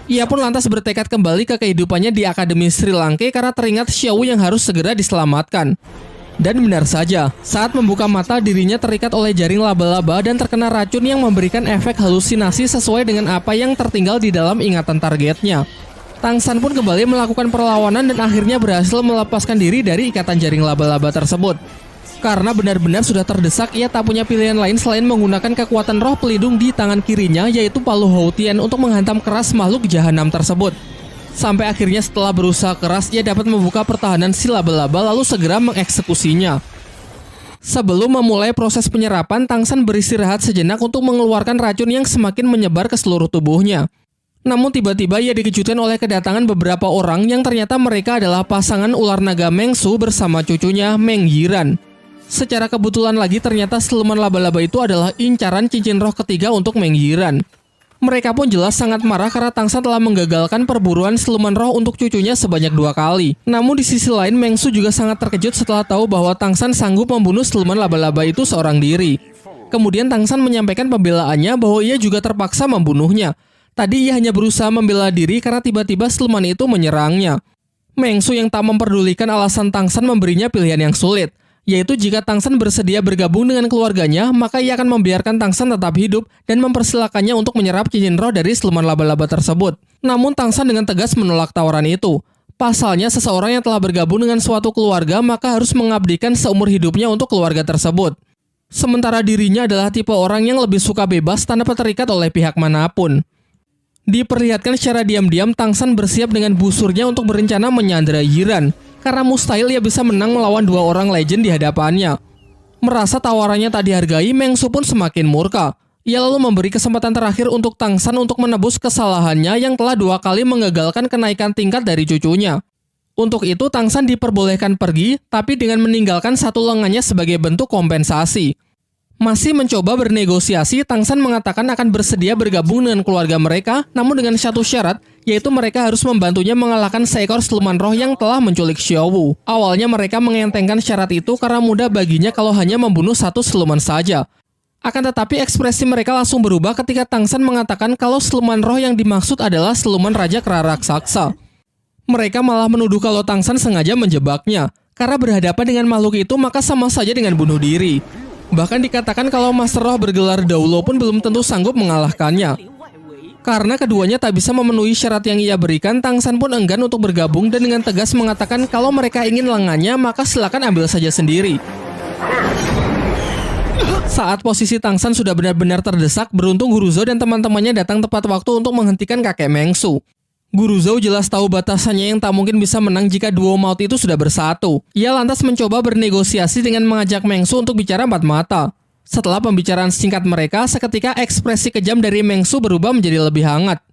Ia pun lantas bertekad kembali ke kehidupannya di Akademi Sri Lanka karena teringat Xiao yang harus segera diselamatkan. Dan benar saja, saat membuka mata dirinya terikat oleh jaring laba-laba dan terkena racun yang memberikan efek halusinasi sesuai dengan apa yang tertinggal di dalam ingatan targetnya. Tangsan pun kembali melakukan perlawanan dan akhirnya berhasil melepaskan diri dari ikatan jaring laba-laba tersebut. Karena benar-benar sudah terdesak, ia tak punya pilihan lain selain menggunakan kekuatan roh pelindung di tangan kirinya, yaitu Palu Houtian untuk menghantam keras makhluk jahanam tersebut. Sampai akhirnya setelah berusaha keras, ia dapat membuka pertahanan si laba-laba lalu segera mengeksekusinya. Sebelum memulai proses penyerapan, Tangsan beristirahat sejenak untuk mengeluarkan racun yang semakin menyebar ke seluruh tubuhnya. Namun tiba-tiba ia dikejutkan oleh kedatangan beberapa orang yang ternyata mereka adalah pasangan ular naga Mengsu bersama cucunya Meng Yiran. Secara kebetulan lagi ternyata siluman laba-laba itu adalah incaran cincin roh ketiga untuk Meng Yiran. Mereka pun jelas sangat marah karena Tangsan telah menggagalkan perburuan siluman roh untuk cucunya sebanyak 2 kali. Namun di sisi lain Mengsu juga sangat terkejut setelah tahu bahwa Tangsan sanggup membunuh siluman laba-laba itu seorang diri. Kemudian Tangsan menyampaikan pembelaannya bahwa ia juga terpaksa membunuhnya. Tadi ia hanya berusaha membela diri karena tiba-tiba siluman itu menyerangnya. Mengsu yang tak memperdulikan alasan Tangsan memberinya pilihan yang sulit, yaitu jika Tangsan bersedia bergabung dengan keluarganya, maka ia akan membiarkan Tangsan tetap hidup dan mempersilakannya untuk menyerap cincin roh dari siluman laba-laba tersebut. Namun Tangsan dengan tegas menolak tawaran itu. Pasalnya, seseorang yang telah bergabung dengan suatu keluarga maka harus mengabdikan seumur hidupnya untuk keluarga tersebut. Sementara dirinya adalah tipe orang yang lebih suka bebas tanpa terikat oleh pihak manapun. Diperlihatkan secara diam-diam Tangsan bersiap dengan busurnya untuk berencana menyandera Yiran, karena mustahil ia bisa menang melawan dua orang legend di hadapannya. Merasa tawarannya tak dihargai, Meng Su pun semakin murka. Ia lalu memberi kesempatan terakhir untuk Tangsan untuk menebus kesalahannya yang telah 2 kali mengagalkan kenaikan tingkat dari cucunya. Untuk itu Tangsan diperbolehkan pergi, tapi dengan meninggalkan satu lengannya sebagai bentuk kompensasi. Masih mencoba bernegosiasi, Tangsan mengatakan akan bersedia bergabung dengan keluarga mereka, namun dengan satu syarat, yaitu mereka harus membantunya mengalahkan seekor siluman roh yang telah menculik Xiaowu. Awalnya mereka mengentengkan syarat itu karena mudah baginya kalau hanya membunuh satu siluman saja. Akan tetapi ekspresi mereka langsung berubah ketika Tangsan mengatakan kalau siluman roh yang dimaksud adalah siluman Raja Kera Raksasa. Mereka malah menuduh kalau Tangsan sengaja menjebaknya, karena berhadapan dengan makhluk itu maka sama saja dengan bunuh diri. Bahkan dikatakan kalau Master Roh bergelar Daulo pun belum tentu sanggup mengalahkannya. Karena keduanya tak bisa memenuhi syarat yang ia berikan, Tangsan pun enggan untuk bergabung dan dengan tegas mengatakan kalau mereka ingin lengannya maka silakan ambil saja sendiri. Saat posisi Tangsan sudah benar-benar terdesak, beruntung Guru Zhou dan teman-temannya datang tepat waktu untuk menghentikan kakek Meng Su. Guru Zhou jelas tahu batasannya yang tak mungkin bisa menang jika duo maut itu sudah bersatu. Ia lantas mencoba bernegosiasi dengan mengajak Meng Su untuk bicara empat mata. Setelah pembicaraan singkat mereka, seketika ekspresi kejam dari Meng Su berubah menjadi lebih hangat.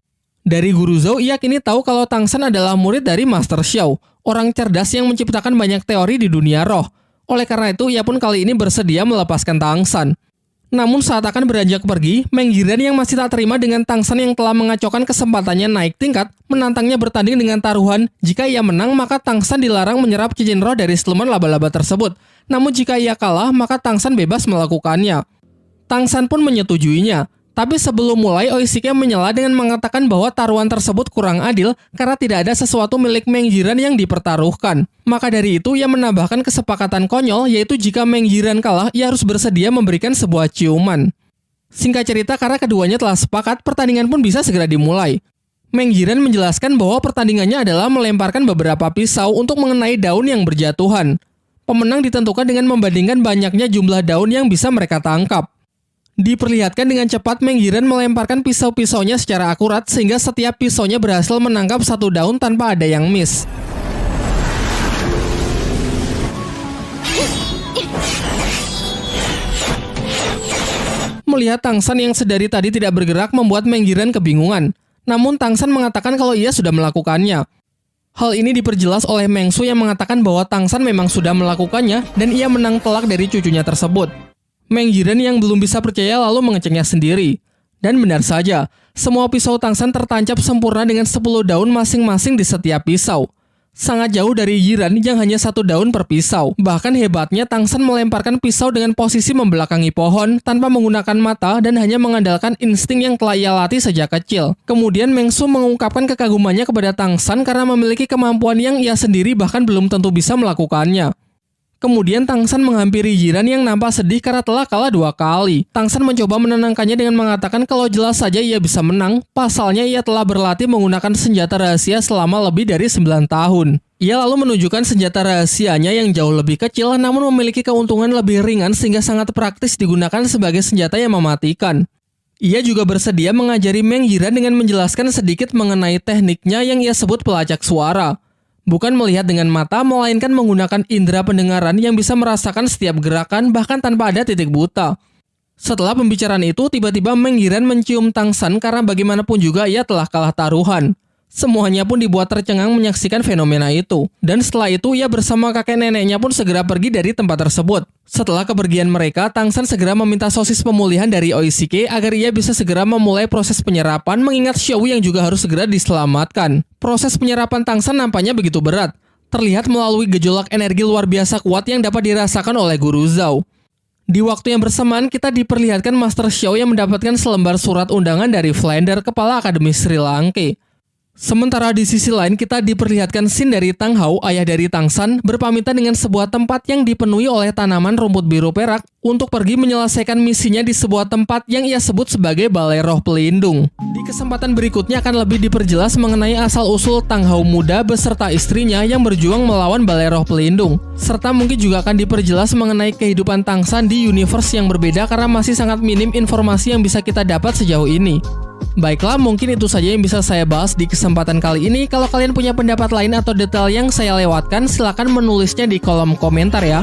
Dari Guru Zhou, ia kini tahu kalau Tangsan adalah murid dari Master Xiao, orang cerdas yang menciptakan banyak teori di dunia roh. Oleh karena itu, ia pun kali ini bersedia melepaskan Tangsan. Namun saat akan beranjak pergi, Meng Yiran yang masih tak terima dengan Tangsan yang telah mengacaukan kesempatannya naik tingkat, menantangnya bertanding dengan taruhan. Jika ia menang, maka Tangsan dilarang menyerap cincin roh dari siluman laba-laba tersebut. Namun jika ia kalah, maka Tangsan bebas melakukannya. Tangsan pun menyetujuinya. Tapi sebelum mulai, Oishike menyela dengan mengatakan bahwa taruhan tersebut kurang adil karena tidak ada sesuatu milik Meng Yiran yang dipertaruhkan. Maka dari itu, ia menambahkan kesepakatan konyol, yaitu jika Meng Yiran kalah, ia harus bersedia memberikan sebuah ciuman. Singkat cerita, karena keduanya telah sepakat, pertandingan pun bisa segera dimulai. Meng Yiran menjelaskan bahwa pertandingannya adalah melemparkan beberapa pisau untuk mengenai daun yang berjatuhan. Pemenang ditentukan dengan membandingkan banyaknya jumlah daun yang bisa mereka tangkap. Diperlihatkan dengan cepat Meng Yiran melemparkan pisau-pisaunya secara akurat sehingga setiap pisaunya berhasil menangkap satu daun tanpa ada yang miss. Melihat Tangsan yang sedari tadi tidak bergerak membuat Meng Yiran kebingungan. Namun Tangsan mengatakan kalau ia sudah melakukannya. Hal ini diperjelas oleh Meng Su yang mengatakan bahwa Tangsan memang sudah melakukannya dan ia menang telak dari cucunya tersebut. Meng Yiran yang belum bisa percaya lalu mengeceknya sendiri. Dan benar saja, semua pisau Tangsan tertancap sempurna dengan 10 daun masing-masing di setiap pisau. Sangat jauh dari Yiran yang hanya 1 daun per pisau. Bahkan hebatnya Tangsan melemparkan pisau dengan posisi membelakangi pohon tanpa menggunakan mata dan hanya mengandalkan insting yang telah ia latih sejak kecil. Kemudian Meng Su mengungkapkan kekagumannya kepada Tangsan karena memiliki kemampuan yang ia sendiri bahkan belum tentu bisa melakukannya. Kemudian Tangsan menghampiri Yiran yang nampak sedih karena telah kalah 2 kali. Tangsan mencoba menenangkannya dengan mengatakan kalau jelas saja ia bisa menang, pasalnya ia telah berlatih menggunakan senjata rahasia selama lebih dari 9 tahun. Ia lalu menunjukkan senjata rahasianya yang jauh lebih kecil namun memiliki keuntungan lebih ringan sehingga sangat praktis digunakan sebagai senjata yang mematikan. Ia juga bersedia mengajari Meng Yiran dengan menjelaskan sedikit mengenai tekniknya yang ia sebut pelacak suara. Bukan melihat dengan mata, melainkan menggunakan indera pendengaran yang bisa merasakan setiap gerakan bahkan tanpa ada titik buta. Setelah pembicaraan itu, tiba-tiba Meng Yiran mencium Tangsan karena bagaimanapun juga ia telah kalah taruhan. Semuanya pun dibuat tercengang menyaksikan fenomena itu. Dan setelah itu, ia bersama kakek neneknya pun segera pergi dari tempat tersebut. Setelah kepergian mereka, Tangsan segera meminta sosis pemulihan dari Oishike agar ia bisa segera memulai proses penyerapan mengingat Xiaowu yang juga harus segera diselamatkan. Proses penyerapan Tangsan nampaknya begitu berat. Terlihat melalui gejolak energi luar biasa kuat yang dapat dirasakan oleh Guru Zhou. Di waktu yang bersamaan, kita diperlihatkan Master Xiao yang mendapatkan selembar surat undangan dari Flander, kepala Akademi Sri Lanka. Sementara di sisi lain kita diperlihatkan scene dari Tang Hao, ayah dari Tang San, berpamitan dengan sebuah tempat yang dipenuhi oleh tanaman rumput biru perak untuk pergi menyelesaikan misinya di sebuah tempat yang ia sebut sebagai Balai Roh Pelindung. Di kesempatan berikutnya akan lebih diperjelas mengenai asal-usul Tang Hao muda beserta istrinya yang berjuang melawan Balai Roh Pelindung. Serta mungkin juga akan diperjelas mengenai kehidupan Tang San di universe yang berbeda karena masih sangat minim informasi yang bisa kita dapat sejauh ini. Baiklah, mungkin itu saja yang bisa saya bahas di kesempatan kali ini. Kalau kalian punya pendapat lain atau detail yang saya lewatkan, silakan menulisnya di kolom komentar ya.